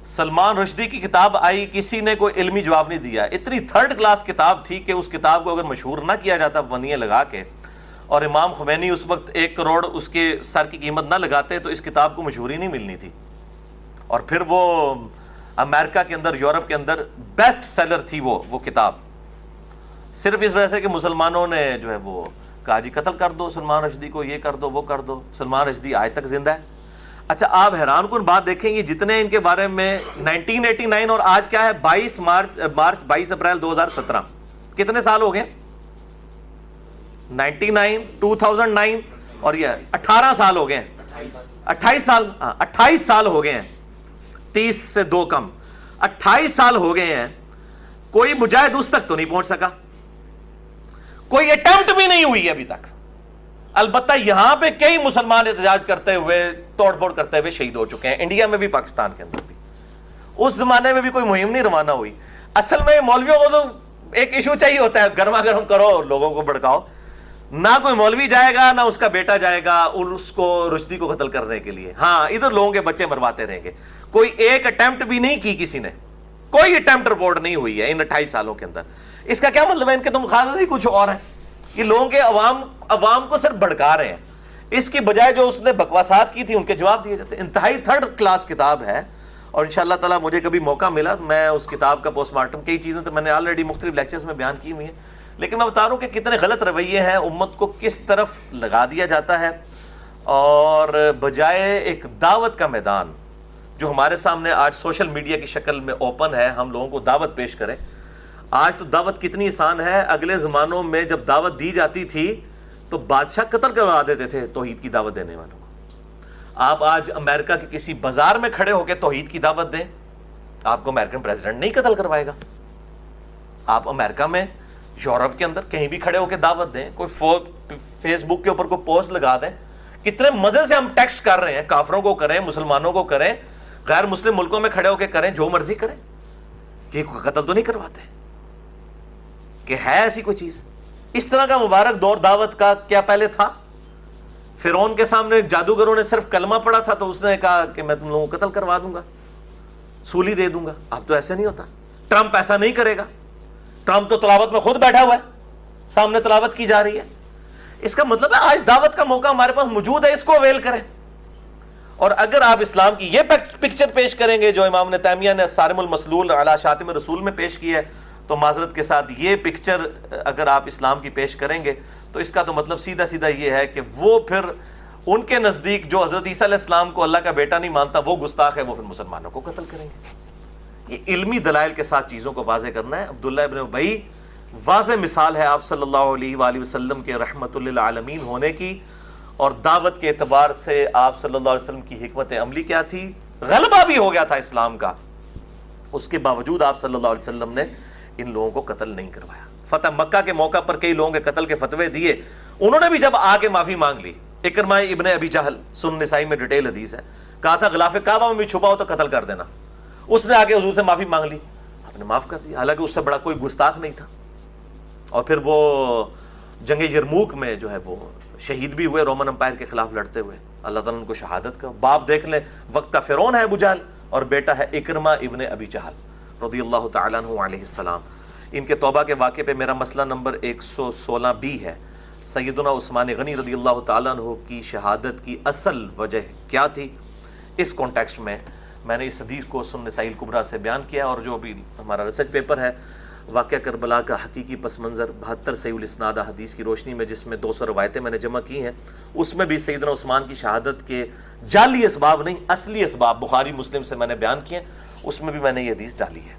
سلمان رشدی کی کتاب آئی، کسی نے کوئی علمی جواب نہیں دیا. اتنی 3rd کلاس کتاب تھی کہ اس کتاب کو اگر مشہور نہ کیا جاتا بندیاں لگا کے، اور امام خمینی اس وقت 1 کروڑ اس کے سر کی قیمت نہ لگاتے تو اس کتاب کو مشہوری نہیں ملنی تھی. اور پھر وہ امریکہ کے اندر، یورپ کے اندر بیسٹ سیلر تھی وہ کتاب، صرف اس وجہ سے کہ مسلمانوں نے جو ہے وہ کہا جی قتل کر دو سلمان رشدی کو، یہ کر دو وہ کر دو. سلمان رشدی آج تک زندہ ہے. اچھا آپ حیران کن بات دیکھیں گے، جتنے ان کے بارے میں 1989 اور آج کیا ہے 22 اپریل 2017، کتنے سال ہو گئے؟ 99 2009 اور یہ 18 سال ہو گئے ہیں. 28 سال، 28 سال ہو گئے ہیں، 30 سے 2 کم، 28 سال ہو گئے ہیں. کوئی مجاہد اس تک تو نہیں پہنچ سکا، کوئی اٹیمپٹ بھی نہیں ہوئی ابھی تک. البتہ یہاں پہ کئی مسلمان احتجاج کرتے ہوئے، توڑ پھوڑ کرتے ہوئے شہید ہو چکے ہیں، انڈیا میں بھی، پاکستان کے اندر بھی. اس زمانے میں بھی کوئی مہم نہیں روانہ ہوئی. اصل میں مولویوں کو تو ایک ایشو چاہیے ہوتا ہے، گرما گرم کرو، لوگوں کو بھڑکاؤ. نہ کوئی مولوی جائے گا نہ اس کا بیٹا جائے گا اور اس کو رشدی کو قتل کرنے کے لیے. ہاں ادھر لوگوں کے بچے مرواتے رہیں گے. کوئی ایک اٹیمپٹ بھی نہیں کی کسی نے، کوئی اٹیمپٹ رپورٹ نہیں ہوئی ہے ان 28 سالوں کے اندر. اس کا کیا مطلب ہے؟ ان کے تو مقاصد ہی کچھ اور ہیں. یہ لوگوں کے عوام کو صرف بھڑکا رہے ہیں، اس کی بجائے جو اس نے بکواسات کی تھی ان کے جواب دیے جاتے ہیں. انتہائی 3rd کلاس کتاب ہے، اور انشاءاللہ تعالیٰ مجھے کبھی موقع ملا میں اس کتاب کا پوسٹ مارٹم، کئی چیزیں تو میں نے آلریڈی مختلف لیکچرز میں بیان کی ہوئی ہیں، لیکن میں بتا رہا ہوں کہ کتنے غلط رویے ہیں، امت کو کس طرف لگا دیا جاتا ہے. اور بجائے ایک دعوت کا میدان جو ہمارے سامنے آج سوشل میڈیا کی شکل میں اوپن ہے، ہم لوگوں کو دعوت پیش کریں. آج تو دعوت کتنی آسان ہے. اگلے زمانوں میں جب دعوت دی جاتی تھی تو بادشاہ قتل کروا دیتے تھے توحید کی دعوت دینے والوں کو. آپ آج امریکہ کے کسی بازار میں کھڑے ہو کے توحید کی دعوت دیں، آپ کو امریکن پریزیڈنٹ نہیں قتل کروائے گا. آپ امریکہ میں، یورپ کے اندر کہیں بھی کھڑے ہو کے دعوت دیں، کوئی فیس بک کے اوپر کوئی پوسٹ لگا دیں. کتنے مزے سے ہم ٹیکسٹ کر رہے ہیں، کافروں کو کریں، مسلمانوں کو کریں، غیر مسلم ملکوں میں کھڑے ہو کے کریں، جو مرضی کریں، کہ قتل تو نہیں کرواتے. کہ ہے ایسی کوئی چیز؟ اس طرح کا مبارک دور دعوت کا کیا پہلے تھا؟ فرعون کے سامنے جادوگروں نے صرف کلمہ پڑھا تھا تو اس نے کہا کہ میں تم لوگوں کو قتل کروا دوں گا، سولی دے دوں گا. اب تو ایسے نہیں ہوتا. ٹرمپ ایسا نہیں کرے گا. ٹرمپ تو تلاوت میں خود بیٹھا ہوا ہے، سامنے تلاوت کی جا رہی ہے. اس کا مطلب ہے آج دعوت کا موقع ہمارے پاس موجود ہے، اس کو اویل کریں. اور اگر آپ اسلام کی یہ پکچر پیش کریں گے جو امام ابن تیمیہ نے الصارم المسلول علی شاتم الرسول میں پیش کی ہے، تو معذرت کے ساتھ یہ پکچر اگر آپ اسلام کی پیش کریں گے تو اس کا تو مطلب سیدھا سیدھا یہ ہے کہ وہ پھر ان کے نزدیک جو حضرت عیسیٰ علیہ السلام کو اللہ کا بیٹا نہیں مانتا وہ گستاخ ہے، وہ پھر مسلمانوں کو قتل کریں گے. یہ علمی دلائل کے ساتھ چیزوں کو واضح کرنا ہے. عبداللہ ابن ابی واضح مثال ہے آپ صلی اللہ علیہ وآلہ وسلم کے رحمت للعالمین ہونے کی، اور دعوت کے اعتبار سے آپ صلی اللہ علیہ وسلم کی حکمت عملی کیا تھی. غلبہ بھی ہو گیا تھا اسلام کا، اس کے باوجود آپ صلی اللہ علیہ وسلم نے ان لوگوں کو قتل نہیں کروایا. فتح مکہ کے موقع پر کئی لوگوں کے قتل کے فتوے دیے، انہوں نے بھی جب آ کے معافی مانگ لی. اکرمہ ابن ابی جہل، سنن نسائی میں ڈیٹیل حدیث ہے، کہا تھا غلاف کعبہ میں بھی چھپا ہو تو قتل کر دینا. اس نے آ کے حضور سے معافی مانگ لی، آپ نے معاف کر دیا، حالانکہ اس سے بڑا کوئی گستاخ نہیں تھا. اور پھر وہ جنگ یرموک میں جو ہے وہ شہید بھی ہوئے رومن امپائر کے خلاف لڑتے ہوئے. اللہ تعالیٰ نے ان کو شہادت کا باپ دیکھ لیں، وقت کا فرعون ہے ابو جہل اور بیٹا ہے اکرمہ ابن ابی جہل رضی اللہ تعالیٰ عنہ علیہ السلام. ان کے توبہ کے واقعے پہ میرا مسئلہ نمبر 116 بھی ہے. سیدنا عثمان غنی رضی اللہ تعالیٰ عنہ کی شہادت کی اصل وجہ کیا تھی؟ اس کانٹیکسٹ میں میں نے اس حدیث کو سنن نسائی الکبریٰ سے بیان کیا، اور جو بھی ہمارا ریسرچ پیپر ہے واقعہ کربلا کا حقیقی پس منظر 72 صحیح الاسناد حدیث کی روشنی میں، جس میں 200 روایتیں میں نے جمع کی ہیں، اس میں بھی سیدنا عثمان کی شہادت کے جعلی اسباب نہیں اصلی اسباب بخاری مسلم سے میں نے بیان کیے، اس میں بھی میں نے یہ حدیث ڈالی ہے.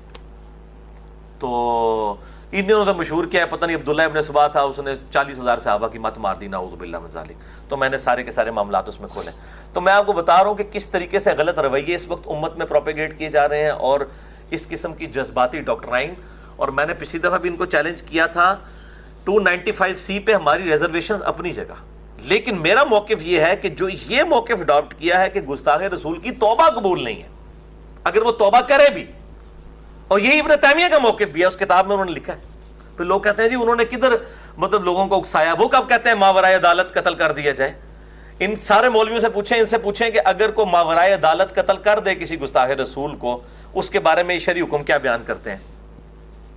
تو ان دنوں تو مشہور کیا ہے پتہ نہیں، عبداللہ ابن سبا تھا، اس نے 40,000 صحابہ کی مت مار دی، نعوذ باللہ من ذالک. تو میں نے سارے کے سارے معاملات اس میں کھولے. تو میں آپ کو بتا رہا ہوں کہ کس طریقے سے غلط رویے اس وقت امت میں پروپیگیٹ کیے جا رہے ہیں، اور اس قسم کی جذباتی ڈاکٹرائن. اور میں نے پچھلی دفعہ بھی ان کو چیلنج کیا تھا 295C پہ ہماری ریزرویشنز اپنی جگہ، لیکن میرا موقف یہ ہے کہ جو یہ موقف اڈاپٹ کیا ہے کہ گستاخ رسول کی توبہ قبول نہیں ہے، اگر وہ توبہ کرے بھی، اور یہی ابن تیمیہ کا موقف بھی ہے، اس کتاب میں انہوں نے لکھا ہے. پھر لوگ کہتے ہیں جی انہوں نے کدھر مطلب لوگوں کو اکسایا، وہ کب کہتے ہیں ماورائے عدالت قتل کر دیا جائے؟ ان سارے مولویوں سے پوچھیں، ان سے پوچھیں کہ اگر کوئی ماورائے عدالت قتل کر دے کسی گستاخ رسول کو، اس کے بارے میں شرعی حکم کیا بیان کرتے ہیں؟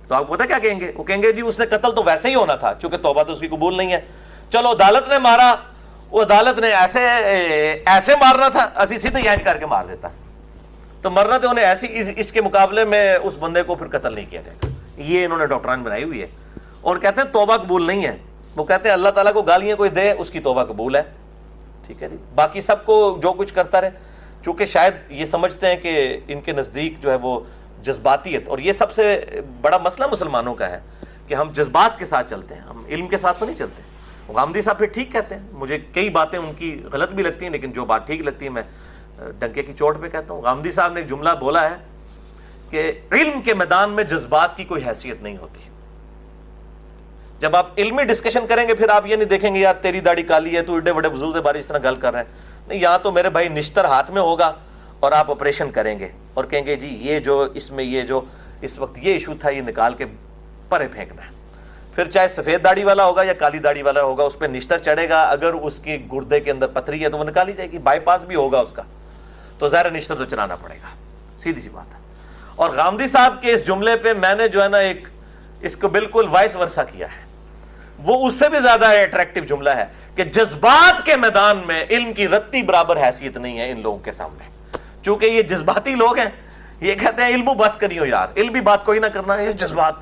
تو آپ پتہ کیا کہیں گے؟ وہ کہیں گے جی اس نے قتل تو ویسے ہی ہونا تھا چونکہ توبہ تو اس کی قبول نہیں ہے. چلو عدالت نے مارا، وہ عدالت نے ایسے مارنا تھا، اسی سیدھے یعنی کر کے مار دیتا، تو مرنا تو انہیں ایسی، اس کے مقابلے میں اس بندے کو پھر قتل نہیں کیا جائے گا. یہ انہوں نے ڈاکٹران بنائی ہوئی ہے، اور کہتے ہیں توبہ قبول نہیں ہے. وہ کہتے ہیں اللہ تعالیٰ کو گالیاں کوئی دے اس کی توبہ قبول ہے، ٹھیک ہے جی، باقی سب کو جو کچھ کرتا رہے. چونکہ شاید یہ سمجھتے ہیں کہ ان کے نزدیک جو ہے وہ جذباتیت، اور یہ سب سے بڑا مسئلہ مسلمانوں کا ہے کہ ہم جذبات کے ساتھ چلتے ہیں، ہم علم کے ساتھ تو نہیں چلتے. غامدی صاحب پھر ٹھیک کہتے ہیں، مجھے کئی باتیں ان کی غلط بھی لگتی ہیں، لیکن جو بات ٹھیک لگتی ہے میں ڈنکے کی چوٹ پہ کہتا ہوں. غامدی صاحب نے ایک جملہ بولا ہے کہ علم کے میدان میں جذبات کی کوئی حیثیت نہیں ہوتی. جب آپ علمی ڈسکشن کریں گے پھر آپ یہ نہیں دیکھیں گے یار تیری داڑھی کالی ہے، تو ایڈے بڑے بزرگ بارے اس طرح گل کر رہے ہیں. نہیں، یہاں تو میرے بھائی نشتر ہاتھ میں ہوگا اور آپ آپریشن کریں گے اور کہیں گے جی یہ جو اس میں یہ جو اس وقت یہ ایشو تھا یہ نکال کے پرے پھینکنا ہے. پھر چاہے سفید داڑھی والا ہوگا یا کالی داڑھی والا ہوگا، اس پہ نشتر چڑھے گا، اگر اس کی گردے کے اندر پتھری ہے تو وہ نکالی جائے گی، بائی پاس بھی ہوگا اس کا، تو ظاہر نشتر تو چلانا پڑے گا، سیدھی سی بات ہے. اور غامدی صاحب کے اس جملے پہ میں نے جو ہے نا ایک اس کو بالکل وائس ورسا کیا ہے، وہ اس سے بھی زیادہ اٹریکٹیو جملہ ہے کہ جذبات کے میدان میں علم کی رتی برابر حیثیت نہیں ہے ان لوگوں کے سامنے. چونکہ یہ جذباتی لوگ ہیں، یہ کہتے ہیں علم و بس کریو یار، علم بھی بات کوئی نہ کرنا ہے، یہ جذبات.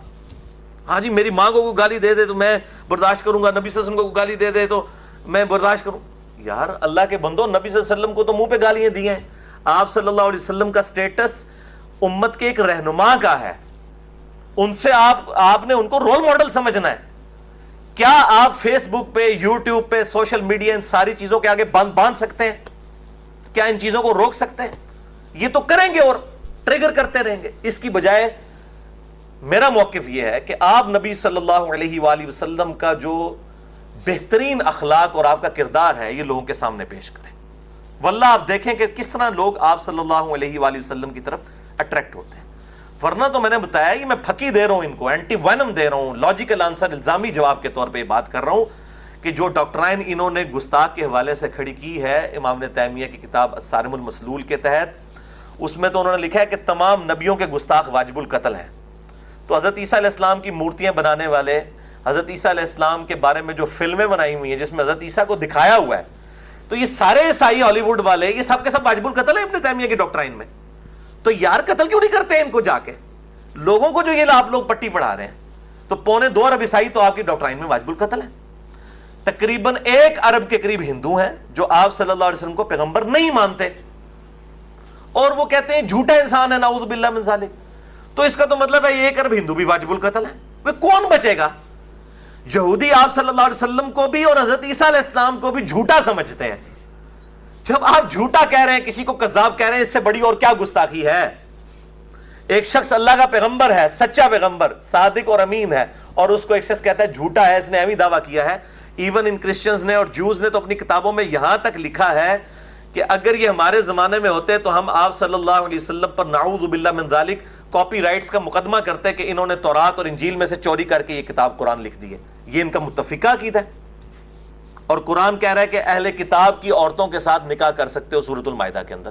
ہاں جی میری ماں کو گالی دے دے تو میں برداشت کروں گا، نبی صلی اللہ علیہ وسلم کو گالی دے دے تو میں برداشت کروں. یار اللہ کے بندو، نبی صلی اللہ علیہ وسلم کو تو منہ پہ گالیاں دی ہیں. آپ صلی اللہ علیہ وسلم کا سٹیٹس امت کے ایک رہنما کا ہے، ان سے آپ نے ان کو رول ماڈل سمجھنا ہے. کیا آپ فیس بک پہ، یوٹیوب پہ، سوشل میڈیا ان ساری چیزوں کے آگے باندھ سکتے ہیں؟ کیا ان چیزوں کو روک سکتے ہیں؟ یہ تو کریں گے اور ٹریگر کرتے رہیں گے. اس کی بجائے میرا موقف یہ ہے کہ آپ نبی صلی اللہ علیہ وآلہ وسلم کا جو بہترین اخلاق اور آپ کا کردار ہے یہ لوگوں کے سامنے پیش کریں. واللہ آپ دیکھیں کہ کس طرح لوگ آپ صلی اللہ علیہ وآلہ وسلم کی طرف اٹریکٹ ہوتے ہیں. ورنہ تو میں نے بتایا کہ میں پھکی دے رہا ہوں ان کو، اینٹی وینم دے رہا ہوں، لاجیکل آنسر، الزامی جواب کے طور پہ بات کر رہا ہوں کہ جو ڈاکٹرائن انہوں نے گستاخ کے حوالے سے کھڑی کی ہے امام ابن تیمیہ کی کتاب الصارم المسلول کے تحت، اس میں تو انہوں نے لکھا ہے کہ تمام نبیوں کے گستاخ واجب القتل ہیں. تو حضرت عیسیٰ علیہ السلام کی مورتیاں بنانے والے، حضرت عیسیٰ علیہ السلام کے بارے میں جو فلمیں بنائی ہوئی ہیں جس میں حضرت عیسیٰ کو دکھایا ہوا ہے، تو یہ سارے عیسائی ہالی ووڈ والے یہ سب کے سب واجب القتل ہیں ابن تیمیہ کی ڈاکٹرائن میں. تو یار قتل کیوں نہیں کرتے ہیں ان کو جا کے؟ لوگوں کو جو یہ آپ لوگ پٹی پڑھا رہے ہیں، تو 2.25 ارب عیسائی تو آپ کی ڈاکٹرائن میں واجب القتل ہے. تقریباً 1 ارب کے قریب ہندو ہیں جو آپ صلی اللہ علیہ وسلم کو پیغمبر نہیں مانتے، اور وہ کہتے ہیں جھوٹا انسان ہے، نعوذ باللہ من ذالک. تو اس کا تو مطلب ہے 1 ارب ہندو بھی واجب القتل ہے. وہ کون بچے گا؟ یہودی آپ صلی اللہ علیہ وسلم کو بھی اور حضرت عیسیٰ علیہ السلام کو بھی جھوٹا سمجھتے ہیں. جب آپ جھوٹا کہہ رہے ہیں، کسی کو کذاب کہہ رہے ہیں، اس سے بڑی اور کیا گستاخی ہے؟ ایک شخص اللہ کا پیغمبر ہے، سچا پیغمبر، صادق اور امین ہے، اور اس کو ایک شخص کہتا ہے جھوٹا ہے، اس نے ایویں دعویٰ کیا ہے. ایون ان کرسچنز نے اور جوز نے تو اپنی کتابوں میں یہاں تک لکھا ہے کہ اگر یہ ہمارے زمانے میں ہوتے تو ہم آپ صلی اللہ علیہ وسلم پر نعوذ باللہ من ذالک کاپی رائٹس کا مقدمہ کرتے کہ انہوں نے تورات اور انجیل میں سے چوری کر کے یہ کتاب قرآن لکھ دی ہے. یہ ان کا متفقہ عقیدہ ہے. اور قرآن کہہ رہا ہے کہ اہل کتاب کی عورتوں کے ساتھ نکاح کر سکتے ہو سورۃ المائدہ کے اندر.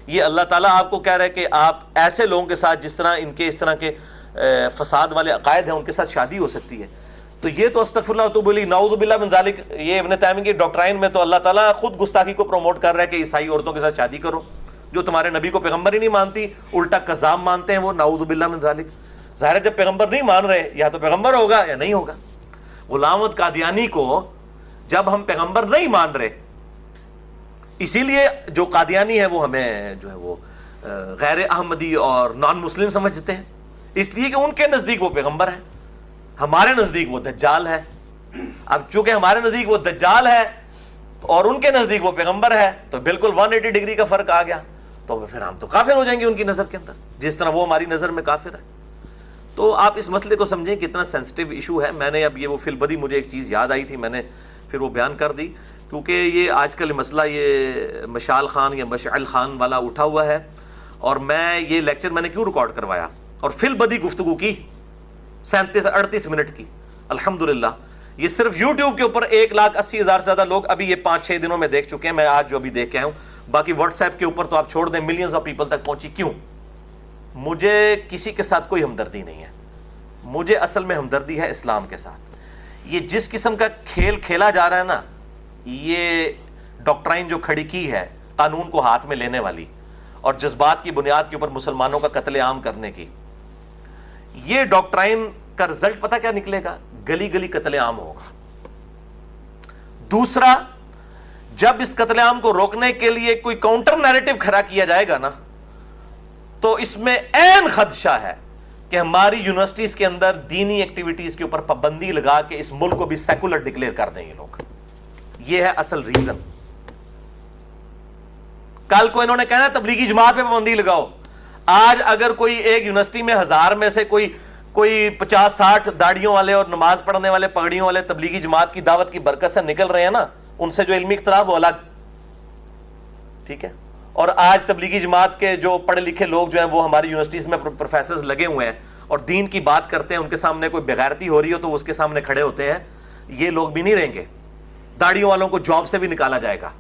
یہ اللہ تعالیٰ آپ کو کہہ رہا ہے کہ آپ ایسے لوگوں کے ساتھ جس طرح ان کے اس طرح کے فساد والے عقائد ہیں ان کے ساتھ شادی ہو سکتی ہے. تو یہ تو استغفر اللہ واتوب الیہ، نعوذ باللہ من ذالک. یہ ابن تیمیہ کی ڈاکٹرائن میں تو اللہ تعالیٰ خود گستاخی کو پروموٹ کر رہا ہے کہ عیسائی عورتوں کے ساتھ شادی کرو جو تمہارے نبی کو پیغمبر ہی نہیں مانتی، الٹا کذاب مانتے ہیں وہ، نعوذ باللہ من ذالک. ظاہر ہے جب پیغمبر نہیں مان رہے، یا تو پیغمبر ہوگا یا نہیں ہوگا. غلام احمد قادیانی کو جب ہم پیغمبر نہیں مان رہے، اسی لیے جو قادیانی ہے وہ ہمیں جو ہے وہ غیر احمدی اور نان مسلم سمجھتے ہیں، اس لیے کہ ان کے نزدیک وہ پیغمبر ہے، ہمارے نزدیک وہ دجال ہے. اب چونکہ ہمارے نزدیک وہ دجال ہے اور ان کے نزدیک وہ پیغمبر ہے، تو بالکل 180 ڈگری کا فرق آ گیا. تو پھر ہم تو کافر ہو جائیں گے ان کی نظر کے اندر، جس طرح وہ ہماری نظر میں کافر ہے. تو آپ اس مسئلے کو سمجھیں کتنا سینسٹیو ایشو ہے. میں نے اب یہ وہ فی البدی مجھے ایک چیز یاد آئی تھی، میں نے پھر وہ بیان کر دی، کیونکہ یہ آج کل مسئلہ یہ مشال خان یا مشعل خان والا اٹھا ہوا ہے. اور میں یہ لیکچر میں نے کیوں ریکارڈ کروایا اور فی البدی گفتگو کی 37-38 منٹ کی. الحمدللہ یہ صرف یوٹیوب کے اوپر 1,80,000 سے زیادہ لوگ ابھی یہ 5-6 دنوں میں دیکھ چکے ہیں. میں آج جو ابھی دیکھ کے آیا ہوں، باقی واٹس ایپ کے اوپر تو آپ چھوڑ دیں، ملینز آف پیپل تک پہنچی. کیوں؟ مجھے کسی کے ساتھ کوئی ہمدردی نہیں ہے، مجھے اصل میں ہمدردی ہے اسلام کے ساتھ. یہ جس قسم کا کھیل کھیلا جا رہا ہے نا، یہ ڈاکٹرائن جو کھڑی کی ہے قانون کو ہاتھ میں لینے والی اور جذبات کی بنیاد کے اوپر مسلمانوں کا قتل عام کرنے کی، یہ ڈاکٹرائن کا رزلٹ پتہ کیا نکلے گا؟ گلی گلی قتل عام ہوگا. دوسرا، جب اس قتل عام کو روکنے کے لیے کوئی کاؤنٹر نیریٹو کھڑا کیا جائے گا نا، تو اس میں عین خدشہ ہے کہ ہماری یونیورسٹیز کے اندر دینی ایکٹیویٹیز کے اوپر پابندی لگا کے اس ملک کو بھی سیکولر ڈکلیئر کر دیں یہ لوگ. یہ ہے اصل ریزن. کل کو انہوں نے کہنا تبلیغی جماعت پہ پابندی لگاؤ. آج اگر کوئی ایک یونیورسٹی میں 1000 میں سے کوئی 50-60 داڑھیوں والے اور نماز پڑھنے والے پگڑیوں والے تبلیغی جماعت کی دعوت کی برکت سے نکل رہے ہیں نا، ان سے جو علمی اختلاف وہ الگ، ٹھیک ہے. اور آج تبلیغی جماعت کے جو پڑھے لکھے لوگ جو ہیں وہ ہماری یونیورسٹیز میں پروفیسرز لگے ہوئے ہیں اور دین کی بات کرتے ہیں، ان کے سامنے کوئی بغیرتی ہو رہی ہو تو اس کے سامنے کھڑے ہوتے ہیں. یہ لوگ بھی نہیں رہیں گے. داڑھیوں والوں کو جاب سے بھی نکالا جائے گا،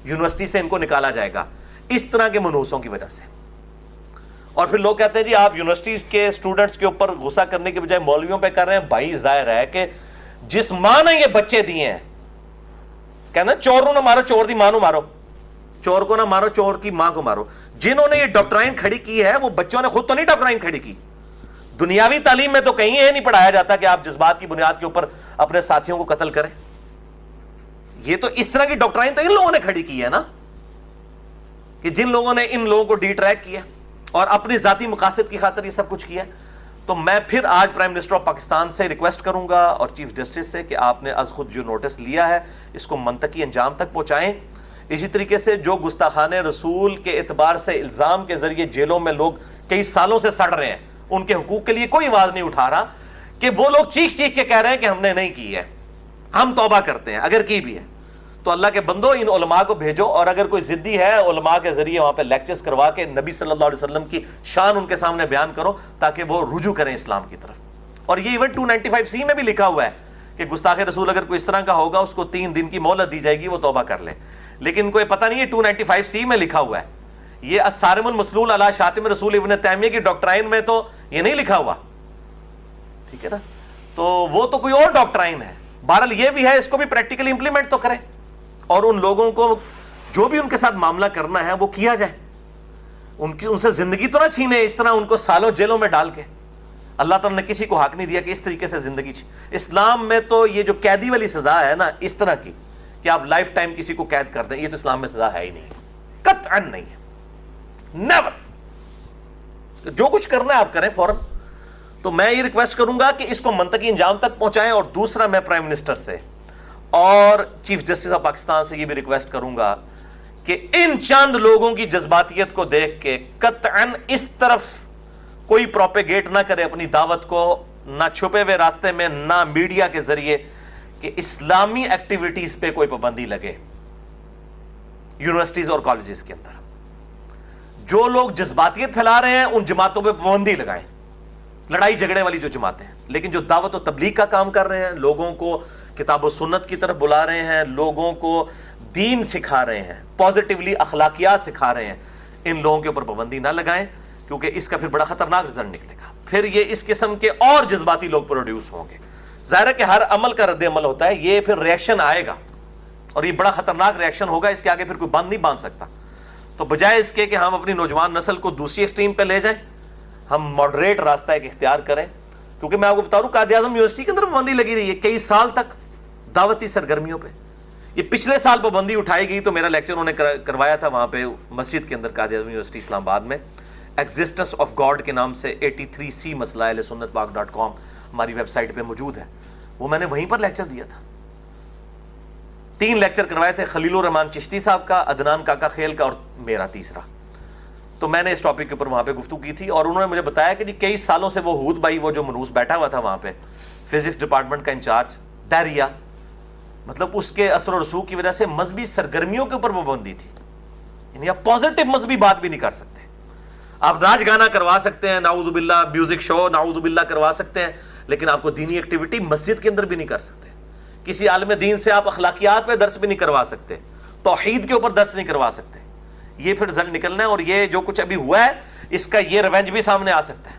یونیورسٹی سے ان کو نکالا جائے گا اس طرح کے منحوسوں کی وجہ سے. اور پھر لوگ کہتے ہیں جی آپ یونیورسٹیز کے اسٹوڈنٹس کے اوپر غصہ کرنے کے بجائے مولویوں پہ کر رہے ہیں. بھائی ظاہر ہے کہ جس ماں نے یہ بچے دیے ہیں، کہنا چور نہ مارو چور دی ماں نو مارو، چور کو نہ مارو چور کی ماں کو مارو. جنہوں نے یہ ڈاکٹرائن کھڑی کی ہے وہ بچوں نے خود تو نہیں ڈاکٹرائن کھڑی کی. دنیاوی تعلیم میں تو کہیں یہ نہیں پڑھایا جاتا کہ آپ جذبات کی بنیاد کے اوپر اپنے ساتھیوں کو قتل کریں. یہ تو اس طرح کی ڈاکٹرائن تو ان لوگوں نے کھڑی کی ہے نا، کہ جن لوگوں نے ان لوگوں کو ڈی ٹریک کیا اور اپنی ذاتی مقاصد کی خاطر یہ سب کچھ کیا. تو میں پھر آج پرائم منسٹر آف پاکستان سے ریکویسٹ کروں گا اور چیف جسٹس سے کہ آپ نے از خود جو نوٹس لیا ہے اس کو منطقی انجام تک پہنچائیں. اسی طریقے سے جو گستاخان رسول کے اعتبار سے الزام کے ذریعے جیلوں میں لوگ کئی سالوں سے سڑ رہے ہیں، ان کے حقوق کے لیے کوئی آواز نہیں اٹھا رہا، کہ وہ لوگ چیخ چیخ کے کہہ رہے ہیں کہ ہم نے نہیں کی ہے، ہم توبہ کرتے ہیں اگر کی بھی ہے. تو اللہ کے بندو ان علماء کو بھیجو، اور اگر کوئی ضدی ہے علماء کے ذریعے وہاں پہ لیکچرز کروا کے نبی صلی اللہ علیہ وسلم کی شان ان کے سامنے بیان کرو تاکہ وہ رجوع کریں اسلام کی طرف۔ اور یہ ایون 295C میں بھی لکھا ہوا ہے کہ گستاخ رسول اگر کوئی اس طرح کا ہوگا اس کو 3 دن کی مہلت دی جائے گی، وہ توبہ کر لے۔ لیکن ان کو یہ پتہ نہیں ہے 295C میں لکھا ہوا ہے، یہ الصارم المسلول علی شاتم رسول ابن تیمیہ کی ڈاکٹرائن میں تو یہ نہیں لکھا ہوا، ٹھیک ہے نا؟ تو وہ تو کوئی اور ڈاکٹرائن ہے۔ بہرحال یہ بھی ہے، اس کو بھی پریکٹیکلی امپلیمنٹ تو کریں، اور ان لوگوں کو جو بھی ان کے ساتھ معاملہ کرنا ہے وہ کیا جائے، ان سے زندگی تو نہ چھینے اس طرح ان کو سالوں جیلوں میں ڈال کے۔ اللہ تعالیٰ نے کسی کو حق نہیں دیا کہ اس طریقے سے زندگی اسلام میں تو یہ جو قیدی والی سزا ہے نا اس طرح کی کہ آپ لائف ٹائم کسی کو قید کر دیں، یہ تو اسلام میں سزا ہے ہی نہیں، قطعاً نہیں ہے، نیور۔ جو کچھ کرنا ہے آپ کریں فوراً۔ تو میں یہ ریکویسٹ کروں گا کہ اس کو منطقی انجام تک پہنچائیں، اور دوسرا میں پرائم منسٹر سے اور چیف جسٹس آف پاکستان سے یہ بھی ریکویسٹ کروں گا کہ ان چند لوگوں کی جذباتیت کو دیکھ کے قطعاً اس طرف کوئی پروپیگیٹ نہ کرے اپنی دعوت کو، نہ چھپے ہوئے راستے میں، نہ میڈیا کے ذریعے، کہ اسلامی ایکٹیویٹیز پہ کوئی پابندی لگے یونیورسٹیز اور کالجز کے اندر۔ جو لوگ جذباتیت پھیلا رہے ہیں ان جماعتوں پہ پابندی لگائیں، لڑائی جھگڑے والی جو جماعتیں ہیں، لیکن جو دعوت و تبلیغ کا کام کر رہے ہیں، لوگوں کو کتاب و سنت کی طرف بلا رہے ہیں، لوگوں کو دین سکھا رہے ہیں، پازیٹیولی اخلاقیات سکھا رہے ہیں، ان لوگوں کے اوپر پابندی نہ لگائیں، کیونکہ اس کا پھر بڑا خطرناک رزلٹ نکلے گا۔ پھر یہ اس قسم کے اور جذباتی لوگ پروڈیوس ہوں گے۔ ظاہر ہے کہ ہر عمل کا رد عمل ہوتا ہے، یہ پھر ریئیکشن آئے گا، اور یہ بڑا خطرناک ریئیکشن ہوگا، اس کے آگے پھر کوئی بند نہیں باندھ سکتا۔ تو بجائے اس کے کہ ہم اپنی نوجوان نسل کو دوسری ایکسٹریم پہ لے جائیں، ہم ماڈریٹ راستہ ایک اختیار کریں۔ کیونکہ میں آپ کو بتا رہا ہوں قائد اعظم یونیورسٹی کے اندر پابندی لگی رہی ہے کئی سال تک دعوتی سرگرمیوں پہ۔ یہ پچھلے سال پابندی اٹھائی گئی تو میرا لیکچر انہوں نے کروایا تھا وہاں پہ مسجد کے اندر قائد اعظم یونیورسٹی اسلام آباد میں، ایگزسٹنس آف گاڈ کے نام سے 83C مسئلہ اہل سنت پاک .com ہماری ویب سائٹ پہ موجود ہے، وہ میں نے وہیں پر لیکچر دیا تھا۔ 3 لیکچر کروائے تھے، خلیل الرحمان چشتی صاحب کا، عدنان کاکا خیل کا، اور میرا تیسرا۔ تو میں نے اس ٹاپک کے اوپر وہاں پہ گفتگو کی تھی، اور انہوں نے مجھے بتایا کہ جی کئی سالوں سے وہ ہود بھائی، وہ جو منوس بیٹھا ہوا تھا وہاں پہ فزکس ڈپارٹمنٹ کا انچارج دہریہ، مطلب اس کے اثر و رسوخ کی وجہ سے مذہبی سرگرمیوں کے اوپر پابندی تھی، یعنی آپ پازیٹیو مذہبی بات بھی نہیں کر سکتے۔ آپ ناچ گانا کروا سکتے ہیں، نعوذ باللہ، میوزک شو نعوذ باللہ کروا سکتے ہیں، لیکن آپ کو دینی ایکٹیویٹی مسجد کے اندر بھی نہیں کر سکتے۔ کسی عالم دین سے آپ اخلاقیات پہ درس بھی نہیں کروا سکتے، توحید کے اوپر درس نہیں کروا سکتے۔ یہ پھر رزلٹ نکلنا ہے، اور یہ جو کچھ ابھی ہوا ہے اس کا یہ ریونج بھی سامنے آ سکتا ہے۔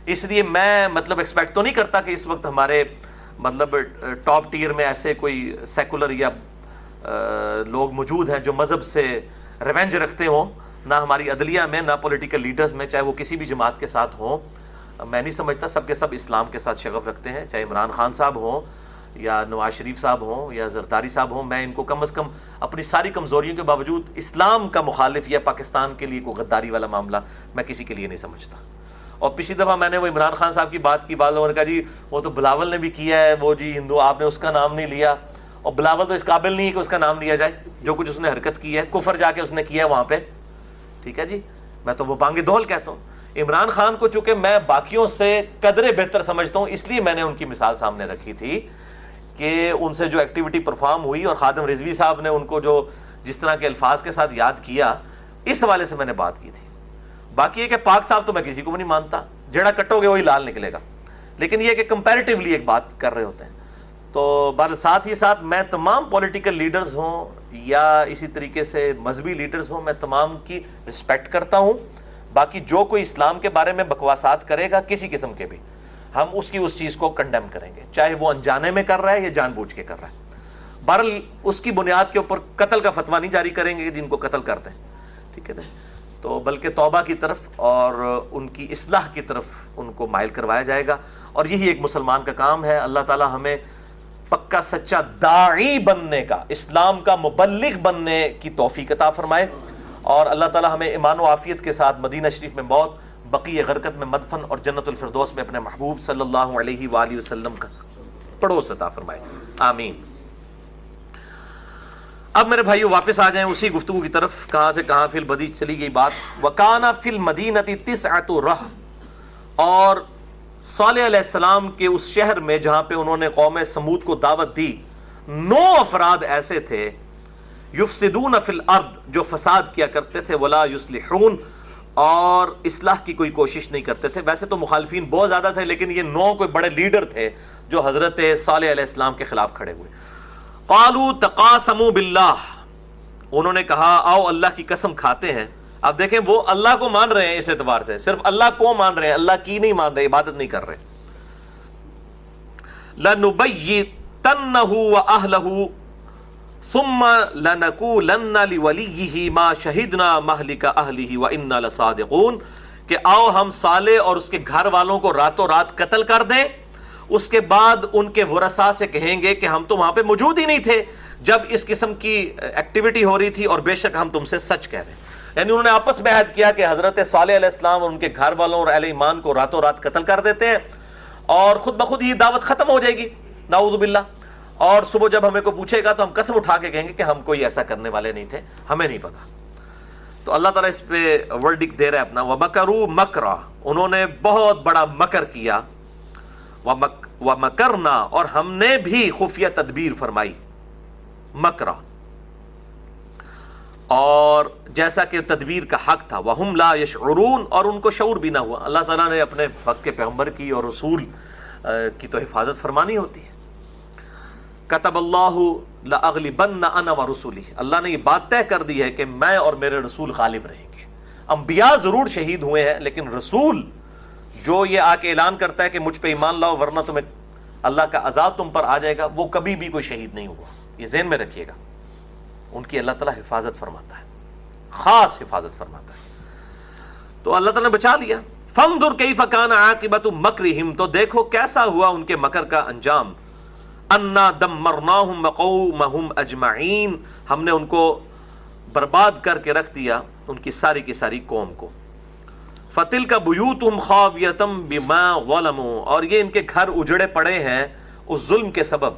اس لیے میں مطلب ایکسپیکٹ تو نہیں کرتا کہ اس وقت ہمارے مطلب ٹاپ ٹیئر میں ایسے کوئی سیکولر یا لوگ موجود ہیں جو مذہب سے ریونج رکھتے ہوں، نہ ہماری عدلیہ میں، نہ پولیٹیکل لیڈرز میں، چاہے وہ کسی بھی جماعت کے ساتھ ہوں۔ میں نہیں سمجھتا، سب کے سب اسلام کے ساتھ شغف رکھتے ہیں، چاہے عمران خان صاحب ہوں یا نواز شریف صاحب ہوں یا زرداری صاحب ہوں۔ میں ان کو کم از کم اپنی ساری کمزوریوں کے باوجود اسلام کا مخالف یا پاکستان کے لیے کوئی غداری والا معاملہ میں کسی کے لیے نہیں سمجھتا۔ اور پچھلی دفعہ میں نے وہ عمران خان صاحب کی بات کی، بعض لوگوں نے کہا جی وہ تو بلاول نے بھی کیا ہے، وہ جی ہندو، آپ نے اس کا نام نہیں لیا، اور بلاول تو اس قابل نہیں ہے کہ اس کا نام لیا جائے، جو کچھ اس نے حرکت کی ہے، کفر جا کے اس نے کیا ہے وہاں پہ، ٹھیک ہے جی، میں تو وہ بانگ دول کہتا ہوں۔ عمران خان کو چونکہ میں باقیوں سے قدرے بہتر سمجھتا ہوں، اس لیے میں نے ان کی مثال سامنے رکھی تھی کہ ان سے جو ایکٹیویٹی پرفارم ہوئی، اور خادم رضوی صاحب نے ان کو جو جس طرح کے الفاظ کے ساتھ یاد کیا، اس حوالے سے میں نے بات کی تھی۔ باقی یہ کہ پاک صاحب تو میں کسی کو بھی نہیں مانتا، جڑا کٹو گے وہی لال نکلے گا، لیکن یہ کہ کمپیریٹیولی ایک بات کر رہے ہوتے ہیں۔ تو بہرحال ساتھ ہی ساتھ میں تمام پولیٹیکل لیڈرز ہوں یا اسی طریقے سے مذہبی لیڈرز ہوں، میں تمام کی رسپیکٹ کرتا ہوں۔ باقی جو کوئی اسلام کے بارے میں بکواسات کرے گا کسی قسم کے بھی، ہم اس کی اس چیز کو کنڈیم کریں گے، چاہے وہ انجانے میں کر رہا ہے یا جان بوجھ کے کر رہا ہے۔ بہرحال اس کی بنیاد کے اوپر قتل کا فتویٰ نہیں جاری کریں گے جن کو قتل کرتے ہیں، ٹھیک ہے نا، تو بلکہ توبہ کی طرف اور ان کی اصلاح کی طرف ان کو مائل کروایا جائے گا، اور یہی ایک مسلمان کا کام ہے۔ اللہ تعالی ہمیں پکا سچا داعی بننے کا، اسلام کا مبلغ بننے کی توفیق عطا فرمائے، اور اللہ تعالی ہمیں ایمان و عافیت کے ساتھ مدینہ شریف میں موت، بقیع غرقت میں مدفن، اور جنت الفردوس میں اپنے محبوب صلی اللہ علیہ وآلہ وسلم کا پڑوس عطا فرمائے، آمین۔ اب میرے بھائیو واپس آ جائیں اسی گفتگو کی طرف، کہاں سے کہاں فی البدی چلی گئی بات۔ وَكَانَ فِي الْمَدِينَةِ 9 رَهْطٌ، اور صالح علیہ السلام کے اس شہر میں جہاں پہ انہوں نے قوم سمود کو دعوت دی، 9 افراد ایسے تھے یفسدون فی الارض، جو فساد کیا کرتے تھے، ولا یصلحون، اور اصلاح کی کوئی کوشش نہیں کرتے تھے۔ ویسے تو مخالفین بہت زیادہ تھے، لیکن یہ 9 کوئی بڑے لیڈر تھے جو حضرت صالح علیہ السلام کے خلاف کھڑے ہوئے۔ قالوا تقاسموا باللہ، انہوں نے کہا آؤ اللہ کی قسم کھاتے ہیں۔ اب دیکھیں وہ اللہ کو مان رہے ہیں، اس اعتبار سے صرف اللہ کو مان رہے ہیں، اللہ کی نہیں مان رہے، عبادت نہیں کر رہے۔ لَنُبَيِّتَنَّهُ وَأَهْلَهُ ثُمَّ لَنَقُولَنَّ لِوَلِيِّهِ مَا شَهِدْنَا مَهْلِكَ أَهْلِهِ وَإِنَّا لَصَادِقُونَ، کہ آؤ ہم صالح اور اس کے گھر والوں کو راتوں رات قتل کر دیں، اس کے بعد ان کے ورثاء سے کہیں گے کہ ہم تو وہاں پہ موجود ہی نہیں تھے جب اس قسم کی ایکٹیویٹی ہو رہی تھی، اور بے شک ہم تم سے سچ کہہ رہے ہیں۔ یعنی انہوں نے آپس میں عہد کیا کہ حضرت صالح علیہ السلام اور ان کے گھر والوں اور اہل ایمان کو راتوں رات قتل کر دیتے ہیں، اور خود بخود یہ دعوت ختم ہو جائے گی، نعوذ باللہ، اور صبح جب ہمیں کو پوچھے گا تو ہم قسم اٹھا کے کہیں گے کہ ہم کوئی ایسا کرنے والے نہیں تھے، ہمیں نہیں پتا۔ تو اللہ تعالیٰ اس پہ ورڈکٹ دے رہا ہے اپنا، وَمَكَرُوا مَكْرًا، انہوں نے بہت بڑا مکر کیا، وَمَكَرْنَا، اور ہم نے بھی خفیہ تدبیر فرمائی، مکرا، اور جیسا کہ تدبیر کا حق تھا، وَهُمْ لَا يَشْعُرُونَ، اور ان کو شعور بھی نہ ہوا۔ اللہ تعالیٰ نے اپنے وقت کے پیغمبر کی اور رسول کی تو حفاظت فرمانی ہوتی ہے۔ کتب اللہ لأغلبن انا ورسلی، اللہ نے یہ بات طے کر دی ہے کہ میں اور میرے رسول غالب رہیں گے۔ انبیاء ضرور شہید ہوئے ہیں، لیکن رسول جو یہ آ کے اعلان کرتا ہے کہ مجھ پہ ایمان لاؤ ورنہ تمہیں اللہ کا عذاب تم پر آ جائے گا، وہ کبھی بھی کوئی شہید نہیں ہوا، یہ ذہن میں رکھیے گا۔ ان کی اللہ تعالیٰ حفاظت فرماتا ہے، خاص حفاظت فرماتا ہے۔ تو اللہ تعالیٰ نے بچا لیا۔ فانظر کیف کان عاقبۃ مکرہم، تو دیکھو کیسا ہوا ان کے مکر کا انجام۔ انا دمرناہم وقومہم اجمعین، ہم نے ان کو برباد کر کے رکھ دیا، ان کی ساری کی ساری قوم کو۔ فتلک بیوتہم خاویۃ بما ظلموا، اور یہ ان کے گھر اجڑے پڑے ہیں اس ظلم کے سبب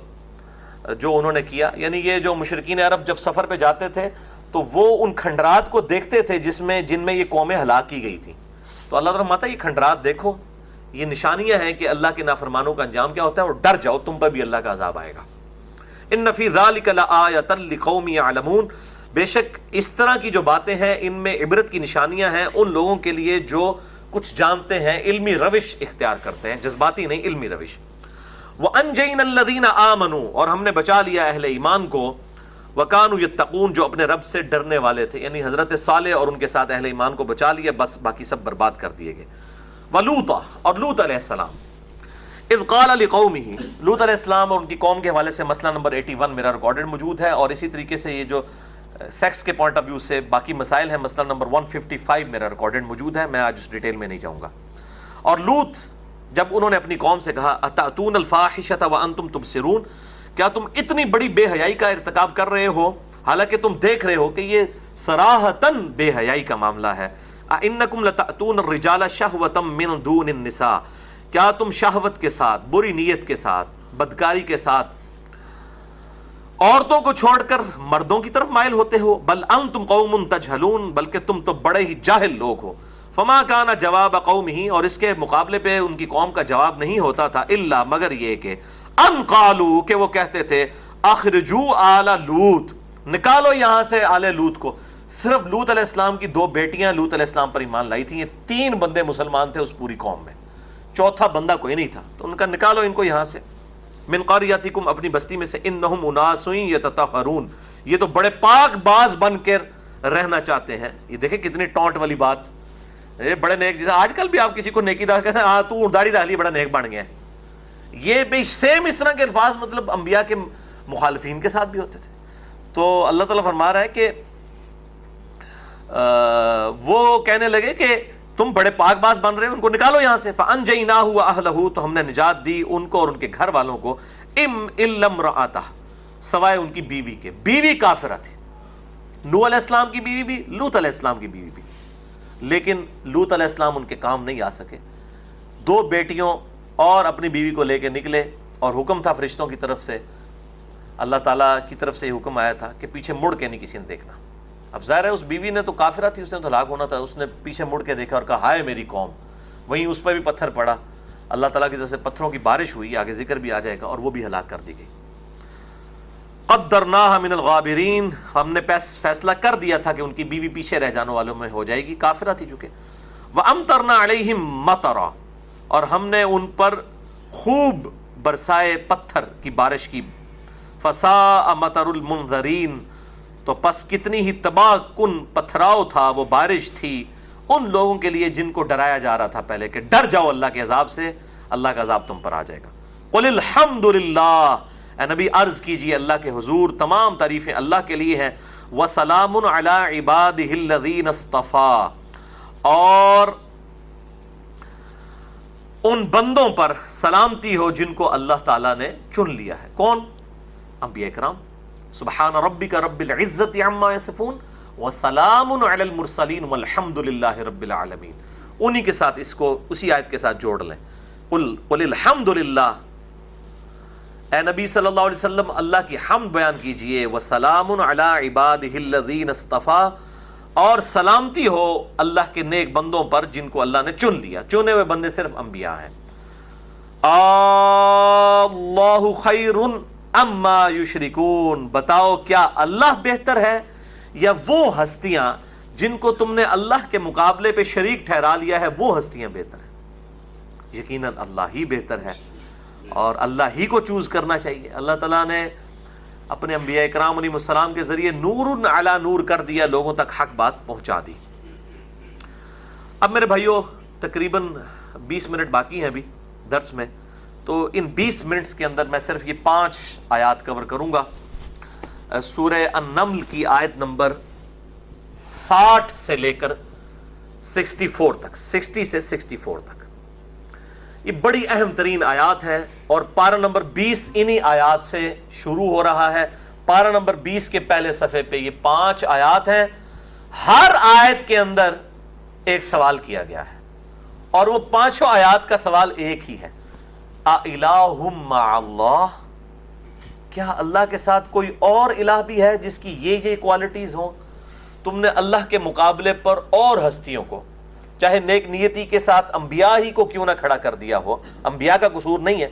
جو انہوں نے کیا۔ یعنی یہ جو مشرکین عرب جب سفر پہ جاتے تھے تو وہ ان کھنڈرات کو دیکھتے تھے جن میں یہ قومیں ہلاک کی گئی تھیں، تو اللہ تعالیٰ فرماتا ہے یہ کھنڈرات دیکھو، یہ نشانیاں ہیں کہ اللہ کے نافرمانوں کا انجام کیا ہوتا ہے، اور ڈر جاؤ، تم پر بھی اللہ کا عذاب آئے گا۔ ان فی ذلک لآیۃ لقوم یعلمون، بے شک اس طرح کی جو باتیں ہیں ان میں عبرت کی نشانیاں ہیں ان لوگوں کے لیے جو کچھ جانتے ہیں، علمی روش اختیار کرتے ہیں، جذباتی نہیں، علمی روش۔ وَأَنْجَيْنَا الَّذِينَ آمَنُوا، اور ہم نے بچا لیا اہل ایمان کو، وَكَانُوا يَتَّقُونَ، جو اپنے رب سے ڈرنے والے تھے، یعنی حضرت صالح اور ان کے ساتھ اہل ایمان کو بچا لیا، بس باقی سب برباد کر دیے گئے۔ وَلُوطًا، اور لوط علیہ السلام، اذ قال لقومہ، لوط علیہ السلام اور ان کی قوم کے حوالے سے مسئلہ نمبر 81 میرا ریکارڈڈ موجود ہے، اور اسی طریقے سے یہ جو سیکس کے پوائنٹ آف ویو سے باقی مسائل ہیں، مسئلہ نمبر 155 میرا ریکارڈڈ موجود ہے، میں آج اس ڈیٹیل میں نہیں جاؤں گا۔ اور لوط جب انہوں نے اپنی قوم سے کہا اتأتون الفاحشۃ وانتم تبصرون، کیا تم اتنی بڑی بے حیائی کا ارتکاب کر رہے ہو حالانکہ تم دیکھ رہے ہو کہ یہ صراحتاً بے حیائی کا معاملہ ہے۔ انکم لتأتون الرجال شہوۃ من دون النساء، کیا تم شہوت کے ساتھ، بری نیت کے ساتھ، بدکاری کے ساتھ عورتوں کو چھوڑ کر مردوں کی طرف مائل ہوتے ہو؟ بل انتم قوم تجہلون، بلکہ تم تو بڑے ہی جاہل لوگ ہو۔ فما کان جواب قومہ، اور اس کے مقابلے پہ ان کی قوم کا جواب نہیں ہوتا تھا الا مگر یہ کہ ان قالوا، کہ وہ کہتے تھے اخرجوا آل لوط، نکالو یہاں سے آل لوط کو۔ صرف لوط علیہ السلام کی 2 بیٹیاں لوط علیہ السلام پر ایمان لائی تھیں، یہ 3 بندے مسلمان تھے اس پوری قوم میں، چوتھا بندہ کوئی نہیں تھا، تو ان کا نکالو ان کو یہاں سے۔ من قریتکم، اپنی بستی میں سے، انہم اناس یتطہرون، یہ تو بڑے پاک باز بن کر رہنا چاہتے ہیں۔ یہ دیکھیں کتنی ٹونٹ والی بات، بڑے نیک، جیسے آج کل بھی آپ کسی کو نیکی دا کہتے ہیں ہاں تو داڑھی رہ لی بڑا نیک بن گیا ہے، یہ بھی سیم اس طرح کے الفاظ مطلب انبیاء کے مخالفین کے ساتھ بھی ہوتے تھے۔ تو اللہ تعالیٰ فرما رہا ہے کہ وہ کہنے لگے کہ تم بڑے پاک باز بن رہے ہو، ان کو نکالو یہاں سے۔ فَأَنْجَيْنَاهُ وَأَهْلَهُ، تو ہم نے نجات دی ان کو اور ان کے گھر والوں کو، إِلَّا امْرَأَتَهُ، سوائے ان کی بیوی کے، بیوی کافرہ تھی، نوح علیہ السلام کی بیوی بھی، لوط علیہ السلام کی بیوی بھی، لیکن لوط علیہ السلام ان کے کام نہیں آ سکے۔ 2 بیٹیوں اور اپنی بیوی کو لے کے نکلے، اور حکم تھا فرشتوں کی طرف سے، اللہ تعالیٰ کی طرف سے حکم آیا تھا کہ پیچھے مڑ کے نہیں کسی نے دیکھنا۔ اب ظاہر ہے اس بیوی نے تو کافرہ تھی، اس نے تو ہلاک ہونا تھا، اس نے پیچھے مڑ کے دیکھا اور کہا ہائے میری قوم، وہیں اس پہ بھی پتھر پڑا، اللہ تعالیٰ کی طرف سے پتھروں کی بارش ہوئی، آگے ذکر بھی آ جائے گا، اور وہ بھی ہلاک کر دی گئی۔ فقدرناها من الغابرین، ہم نے فیصلہ کر دیا تھا کہ ان کی بیوی پیچھے رہ جانے والوں میں ہو جائے گی، کافرہ تھی چونکہ. وَأَمْطَرْنَا عَلَيْهِمْ مَطَرًا، اور ہم نے ان پر خوب برسائے پتھر کی بارش کی. فَسَاءَ مَطَرُ الْمُنذَرِينَ، تو پس کتنی ہی تباہ کن پتھراؤ تھا وہ بارش تھی ان لوگوں کے لیے جن کو ڈرایا جا رہا تھا پہلے کہ ڈر جاؤ اللہ کے عذاب سے، اللہ کا عذاب تم پر آ جائے گا. قُلِ الْحَمْدُ لِلَّهِ، اے نبی عرض کیجئے اللہ کے حضور تمام تعریفیں اللہ کے لیے ہیں. وَسَلَامٌ عَلَىٰ عِبَادِهِ الَّذِينَ اصْطَفَىٰ، اور ان بندوں پر سلامتی ہو جن کو اللہ تعالیٰ نے چن لیا ہے. کون؟ انبیاء کرام. سبحان ربک رب العزت عما یصفون وسلام علی المرسلین والحمد للہ رب العالمین. انہی کے ساتھ اس کو اسی آیت کے ساتھ جوڑ لیں. قل الحمد للہ، اے نبی صلی اللہ علیہ وسلم اللہ کی حمد بیان کیجئے. وسلام علی عبادہ الذین اصطفیٰ، اور سلامتی ہو اللہ کے نیک بندوں پر جن کو اللہ نے چن لیا. چنے ہوئے بندے صرف انبیاء ہیں. اللہ خیر اما یشرکون، بتاؤ کیا اللہ بہتر ہے یا وہ ہستیاں جن کو تم نے اللہ کے مقابلے پہ شریک ٹھہرا لیا ہے وہ ہستیاں بہتر ہیں؟ یقیناً اللہ ہی بہتر ہے اور اللہ ہی کو چوز کرنا چاہیے. اللہ تعالیٰ نے اپنے انبیاء کرام علیہ السلام کے ذریعے نور علی نور کر دیا، لوگوں تک حق بات پہنچا دی. اب میرے بھائیوں تقریباً 20 منٹ باقی ہیں ابھی درس میں، تو ان 20 منٹس کے اندر میں صرف یہ 5 آیات کور کروں گا. سورہ النمل کی آیت نمبر 60 سے لے کر 64 تک، 60 سے 64 تک. یہ بڑی اہم ترین آیات ہیں اور پارہ نمبر 20 انہی آیات سے شروع ہو رہا ہے. پارہ نمبر 20 کے پہلے صفحے پہ یہ 5 آیات ہیں. ہر آیت کے اندر ایک سوال کیا گیا ہے اور وہ 5 آیات کا سوال ایک ہی ہے. اِلَٰهٌ مَّعَ اللَّهِ، کیا اللہ کے ساتھ کوئی اور الہ بھی ہے جس کی یہ کوالٹیز ہوں؟ تم نے اللہ کے مقابلے پر اور ہستیوں کو، چاہے نیک نیتی کے ساتھ انبیاء ہی کو کیوں نہ کھڑا کر دیا ہو. انبیاء کا قصور نہیں ہے،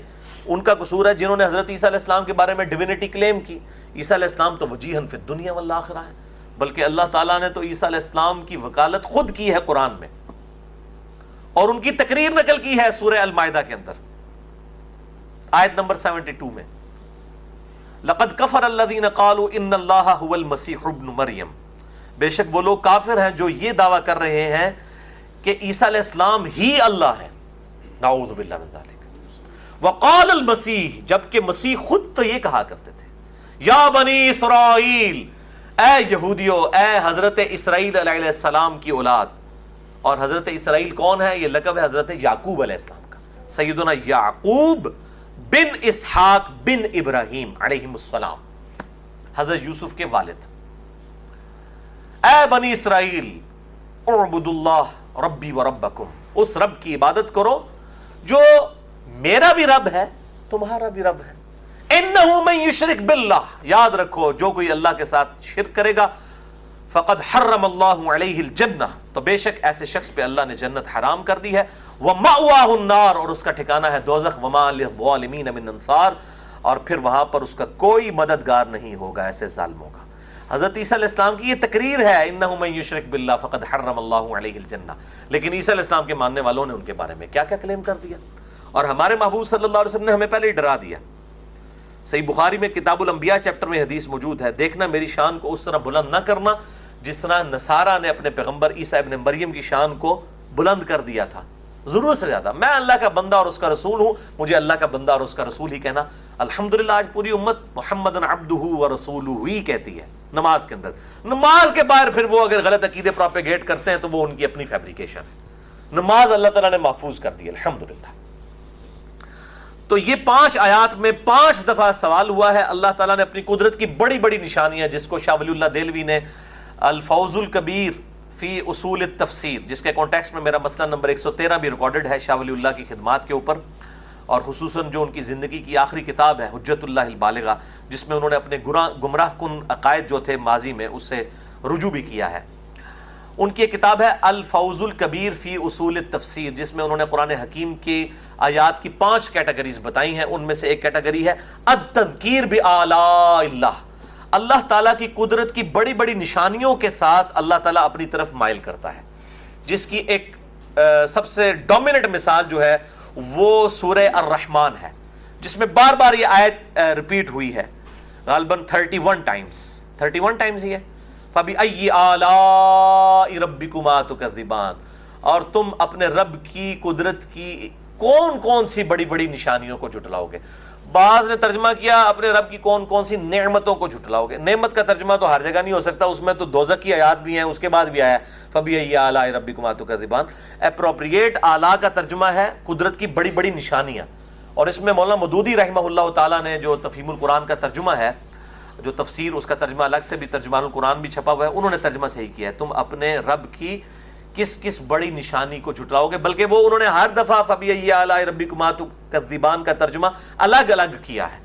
ان کا قصور ہے جنہوں نے حضرت عیسیٰ علیہ السلام کے بارے میں ڈیوینٹی کلیم کی. عیسیٰ علیہ السلام تو وجیہاً فی الدنیا والآخرہ ہے، بلکہ اللہ تعالیٰ نے تو عیسیٰ علیہ السلام کی وکالت خود کی ہے قرآن میں اور ان کی تقریر نقل کی ہے سورہ المائدہ کے اندر آیت نمبر 72 میں. لَقَدْ كَفَرَ الَّذِينَ قَالُوا إِنَّ اللَّهَ هُوَ الْمَسِيحُ ابْنُ مَرْيَم، بے شک وہ لوگ کافر ہیں جو یہ دعویٰ کر رہے ہیں کہ عیسیٰ علیہ السلام ہی اللہ ہے. نعوذ باللہ من ذالک. وقال المسیح، جبکہ مسیح خود تو یہ کہا کرتے تھے، یا بنی اسرائیل، اے یہودیو، اے حضرت اسرائیل علیہ السلام کی اولاد. اور حضرت اسرائیل کون ہے؟ یہ لقب ہے حضرت یعقوب علیہ السلام کا. سیدنا یعقوب بن اسحاق بن ابراہیم علیہ السلام، حضرت یوسف کے والد. اے بنی اسرائیل اعبدوا اللہ ربی و ربکم، اس رب کی عبادت کرو جو میرا بھی رب ہے تمہارا بھی رب ہے. انہ من یشرک باللہ، یاد رکھو جو کوئی اللہ کے ساتھ شرک کرے گا فقد حرم اللہ علیہ الجنہ، تو بے شک ایسے شخص پہ اللہ نے جنت حرام کر دی ہے. ومأواہ النار، اور اس کا ٹھکانہ ہے دوزخ. وما للظالمین من انصار، اور پھر وہاں پر اس کا کوئی مددگار نہیں ہوگا ایسے ظالموں کا. حضرت عیسیٰ علیہ السلام کی یہ تقریر ہے، انہ من یشرک باللہ فقد حرم اللہ علیہ الجنہ. لیکن عیسیٰ علیہ السلام کے ماننے والوں نے ان کے بارے میں کیا کیا کلیم کر دیا، اور ہمارے محبوب صلی اللہ علیہ وسلم نے ہمیں پہلے ہی ڈرا دیا. صحیح بخاری میں کتاب الانبیاء چیپٹر میں حدیث موجود ہے، دیکھنا میری شان کو اس طرح بلند نہ کرنا جس طرح نصارہ نے اپنے پیغمبر عیسیٰ ابن مریم کی شان کو بلند کر دیا تھا ضرورت سے زیادہ. میں اللہ کا بندہ اور اس کا رسول ہوں، مجھے اللہ کا بندہ اور اس کا رسول ہی کہنا. الحمدللہ آج پوری امت محمد عبدہ و رسولہ ہی کہتی ہے نماز کے اندر. نماز کے باہر پھر وہ اگر غلط عقیدے پروپیگیٹ کرتے ہیں تو وہ ان کی اپنی فیبریکیشن ہے. نماز اللہ تعالیٰ نے محفوظ کر دی الحمدللہ. تو یہ 5 آیات میں 5 دفعہ سوال ہوا ہے. اللہ تعالیٰ نے اپنی قدرت کی بڑی بڑی نشانیاں، جس کو شاہ ولی اللہ دہلوی نے الفوز الکبیر فی اصول التفسیر، جس کے کانٹیکسٹ میں میرا مسئلہ نمبر 113 بھی ریکارڈڈ ہے شاہ ولی اللہ کی خدمات کے اوپر، اور خصوصاً جو ان کی زندگی کی آخری کتاب ہے حجت اللہ البالغہ، جس میں انہوں نے اپنے گمراہ کن عقائد جو تھے ماضی میں اس سے رجوع بھی کیا ہے. ان کی ایک کتاب ہے الفوز الکبیر فی اصول التفسیر، جس میں انہوں نے قرآن حکیم کی آیات کی 5 کیٹیگریز بتائی ہیں. ان میں سے ایک کیٹیگری ہے التذکیر بآلاء اللہ، اللہ تعالیٰ کی قدرت کی بڑی بڑی نشانیوں کے ساتھ اللہ تعالیٰ اپنی طرف مائل کرتا ہے، جس کی ایک سب سے ڈومیننٹ مثال جو ہے وہ سورہ الرحمن ہے، جس میں بار بار یہ آیت ریپیٹ ہوئی ہے، غالباً 31 ٹائمز ہی ہے، فَبِأَيِّ آلَاءِ رَبِّكُمَا تُكَذِّبَانِ، اور تم اپنے رب کی قدرت کی کون کون سی بڑی بڑی نشانیوں کو جھٹلاؤ گے۔ بعض نے ترجمہ کیا اپنے رب کی کون کون سی نعمتوں کو جھٹلاؤ گے۔ نعمت کا ترجمہ تو ہر جگہ نہیں ہو سکتا، اس میں تو دوزخ کی آیات بھی ہیں، اس کے بعد بھی آیا فَبِأَيِّ آلَاءِ رَبِّكُمَا تُكَذِّبَانِ۔ اپروپریٹ آلاء کا ترجمہ ہے قدرت کی بڑی بڑی نشانیاں، اور اس میں مولانا مودودی رحمہ اللہ تعالیٰ نے جو تفہیم القرآن کا ترجمہ ہے، جو تفسیر اس کا ترجمہ الگ سے بھی ترجمان القرآن بھی چھپا ہوا ہے، انہوں نے ترجمہ صحیح کیا ہے، تم اپنے رب کی کس کس بڑی نشانی کو جھٹلاؤ گے، بلکہ وہ انہوں نے ہر دفعہ فَبِأَيِّ آلَاءِ رَبِّكُمَا تُكَذِّبَانِ کا ترجمہ الگ الگ کیا ہے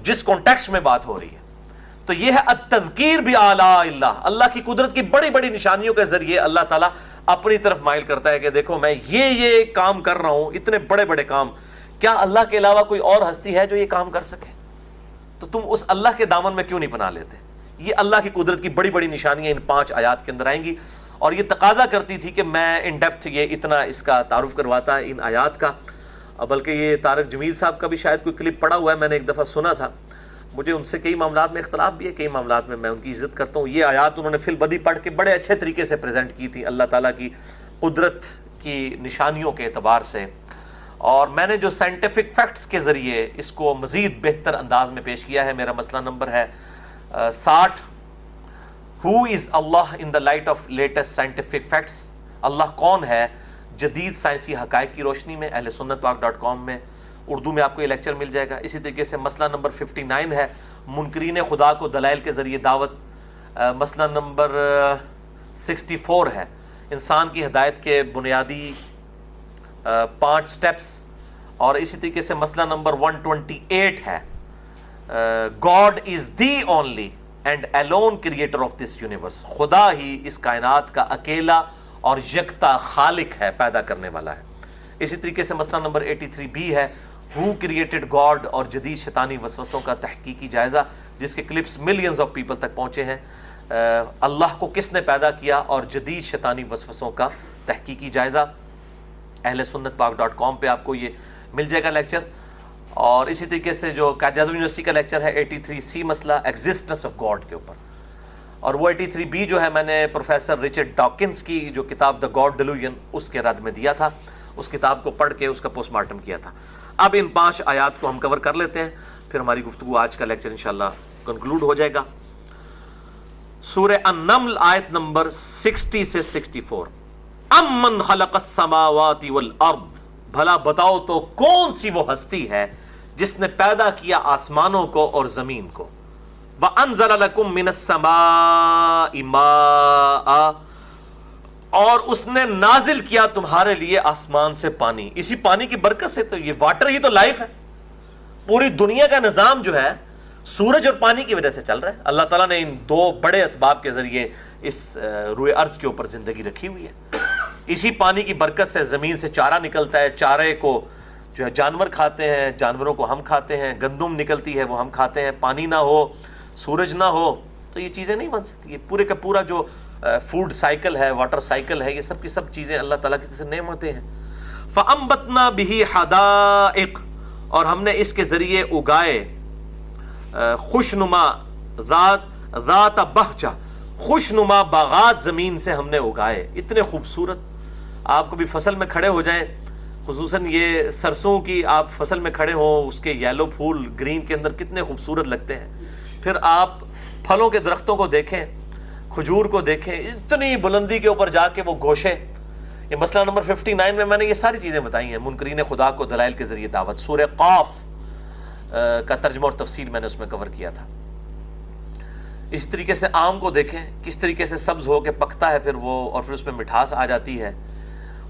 جس کانٹیکسٹ میں بات ہو رہی ہے۔ تو یہ ہے التذکیر بآلاء اللہ، اللہ کی قدرت کی بڑی بڑی نشانیوں کے ذریعے اللہ تعالیٰ اپنی طرف مائل کرتا ہے کہ دیکھو میں یہ کام کر رہا ہوں، اتنے بڑے بڑے کام، کیا اللہ کے علاوہ کوئی اور ہستی ہے جو یہ کام کر سکے؟ تو تم اس اللہ کے دامن میں کیوں نہیں پناہ لیتے؟ یہ اللہ کی قدرت کی بڑی بڑی نشانیاں ان 5 آیات کے اندر آئیں گی، اور یہ تقاضا کرتی تھی کہ میں ان ڈیپتھ یہ اتنا اس کا تعارف کرواتا ہے ان آیات کا۔ بلکہ یہ طارق جمیل صاحب کا بھی شاید کوئی کلپ پڑا ہوا ہے، میں نے ایک دفعہ سنا تھا، مجھے ان سے کئی معاملات میں اختلاف بھی ہے، کئی معاملات میں ان کی عزت کرتا ہوں۔ یہ آیات انہوں نے فی البدی پڑھ کے بڑے اچھے طریقے سے پریزنٹ کی تھی اللہ تعالیٰ کی قدرت کی نشانیوں کے اعتبار سے، اور میں نے جو سائنٹیفک فیکٹس کے ذریعے اس کو مزید بہتر انداز میں پیش کیا ہے۔ میرا مسئلہ نمبر ہے 60، Who is Allah in the light of latest scientific facts؟ اللہ کون ہے جدید سائنسی حقائق کی روشنی میں۔ اہل سنت پاک .com میں اردو میں آپ کو یہ لیکچر مل جائے گا۔ اسی طریقے سے مسئلہ نمبر 59 ہے منکرین خدا کو دلائل کے ذریعے دعوت۔ مسئلہ نمبر 64 ہے انسان کی ہدایت کے بنیادی 5 سٹیپس، اور اسی طریقے سے مسئلہ نمبر 128 ہے God is the only and alone creator of this universe، خدا ہی اس کائنات کا اکیلا اور یکتا خالق ہے، پیدا کرنے والا ہے۔ اسی طریقے سے مسئلہ نمبر 83 بھی ہے Who created God، اور جدید شیطانی وسوسوں کا تحقیقی جائزہ، جس کے کلپس ملینز آف پیپل تک پہنچے ہیں۔ اللہ کو کس نے پیدا کیا اور جدید شیطانی وسوسوں کا تحقیقی جائزہ۔ اہل سنت پاک .com پہ آپ کو یہ مل جائے گا لیکچر۔ اور اسی طریقے سے جو قائد اعظم یونیورسٹی کا لیکچر ہے 83C مسئلہ ایگزسٹنس آف گاڈ کے اوپر، اور وہ 83B جو ہے میں نے پروفیسر رچرڈ ڈاکنز کی جو کتاب دا گاڈ ڈیلوژن اس کے رد میں دیا تھا، اس کتاب کو پڑھ کے اس کا پوسٹ مارٹم کیا تھا۔ اب ان 5 آیات کو ہم کور کر لیتے ہیں، پھر ہماری گفتگو آج کا لیکچر انشاءاللہ کنکلوڈ ہو جائے گا۔ سورہ النمل آیت نمبر 60 سے 64، امن خلق السماوات والارض، بھلا بتاؤ تو کون سی وہ ہستی ہے جس نے پیدا کیا آسمانوں کو اور زمین کو، وَأَنزَلَ لَكُم مِّنَ السَّمَاءِ مَاءً، اور اس نے نازل کیا تمہارے لیے آسمان سے پانی۔ اسی پانی کی برکت سے تو یہ واٹر ہی تو لائف ہے، پوری دنیا کا نظام جو ہے سورج اور پانی کی وجہ سے چل رہا ہے۔ اللہ تعالیٰ نے ان 2 بڑے اسباب کے ذریعے اس روئے ارض کے اوپر زندگی رکھی ہوئی ہے۔ اسی پانی کی برکت سے زمین سے چارہ نکلتا ہے، چارے کو جو ہے جانور کھاتے ہیں، جانوروں کو ہم کھاتے ہیں، گندم نکلتی ہے وہ ہم کھاتے ہیں۔ پانی نہ ہو، سورج نہ ہو تو یہ چیزیں نہیں بن سکتی۔ یہ پورے کا پورا جو فوڈ سائیکل ہے، واٹر سائیکل ہے، یہ سب کی سب چیزیں اللہ تعالیٰ کی طرف سے نعمتیں ہیں۔ فَأَنبَتْنَا بِهِ حَدَائِقَ، اور ہم نے اس کے ذریعے اگائے خوشنما ذات بہجہ، خوشنما باغات زمین سے ہم نے اگائے، اتنے خوبصورت۔ آپ کبھی فصل میں کھڑے ہو جائیں، خصوصاً یہ سرسوں کی آپ فصل میں کھڑے ہوں، اس کے یلو پھول گرین کے اندر کتنے خوبصورت لگتے ہیں۔ پھر آپ پھلوں کے درختوں کو دیکھیں، کھجور کو دیکھیں، اتنی بلندی کے اوپر جا کے وہ گوشے۔ یہ مسئلہ نمبر 59 میں نے یہ ساری چیزیں بتائی ہیں، منکرین خدا کو دلائل کے ذریعے دعوت۔ سورہ قاف کا ترجمہ اور تفسیر میں نے اس میں کور کیا تھا۔ اس طریقے سے آم کو دیکھیں کس طریقے سے سبز ہو کے پکتا ہے پھر وہ، اور پھر اس میں مٹھاس آ جاتی ہے۔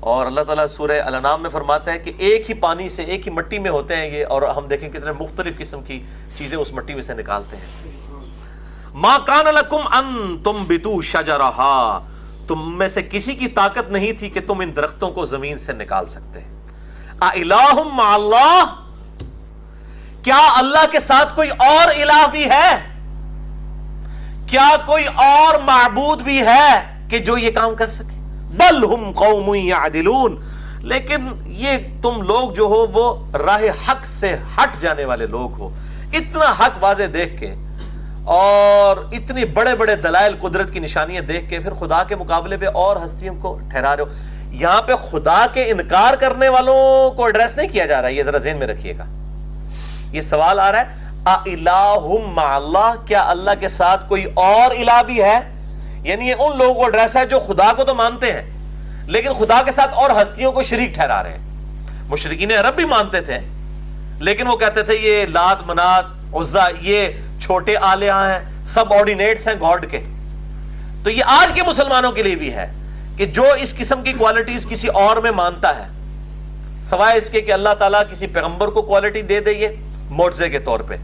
اور اللہ تعالیٰ سورہ الانعام میں فرماتا ہے کہ ایک ہی پانی سے، ایک ہی مٹی میں ہوتے ہیں یہ، اور ہم دیکھیں کتنے مختلف قسم کی چیزیں اس مٹی میں سے نکالتے ہیں۔ ما کان لکم ان تنبتوا شجرہا، تم میں سے کسی کی طاقت نہیں تھی کہ تم ان درختوں کو زمین سے نکال سکتے۔ اِلٰہ مع اللہ، کیا اللہ کے ساتھ کوئی اور الہ بھی ہے؟ کیا کوئی اور معبود بھی ہے کہ جو یہ کام کر سکے؟ بل ہم قوم یعدلون، لیکن یہ تم لوگ جو ہو وہ راہ حق سے ہٹ جانے والے لوگ ہو. اتنا حق واضح دیکھ کے اور اتنی بڑے بڑے دلائل قدرت کی نشانیاں دیکھ کے پھر خدا کے مقابلے پہ اور ہستیوں کو ٹھہرا رہے ہو. یہاں پہ خدا کے انکار کرنے والوں کو ایڈریس نہیں کیا جا رہا ہے، یہ ذرا ذہن میں رکھیے گا. یہ سوال آ رہا ہے اِلَٰهٌ مَعَ اللَّهِ، کیا اللہ کے ساتھ کوئی اور الہ بھی ہے؟ یعنی یہ ان لوگوں کو ایڈریس ہے جو خدا کو تو مانتے ہیں لیکن خدا کے ساتھ اور ہستیوں کو شریک ٹھہرا رہے ہیں. مشرکین عرب بھی مانتے تھے لیکن وہ کہتے تھے یہ لات منات عزا یہ چھوٹے آلیہ ہیں، سب آرڈینیٹس ہیں گاڈ کے. تو یہ آج کے مسلمانوں کے لیے بھی ہے کہ جو اس قسم کی کوالٹیز کسی اور میں مانتا ہے سوائے اس کے کہ اللہ تعالیٰ کسی پیغمبر کو کوالٹی دے دے یہ معجزے کے طور پہ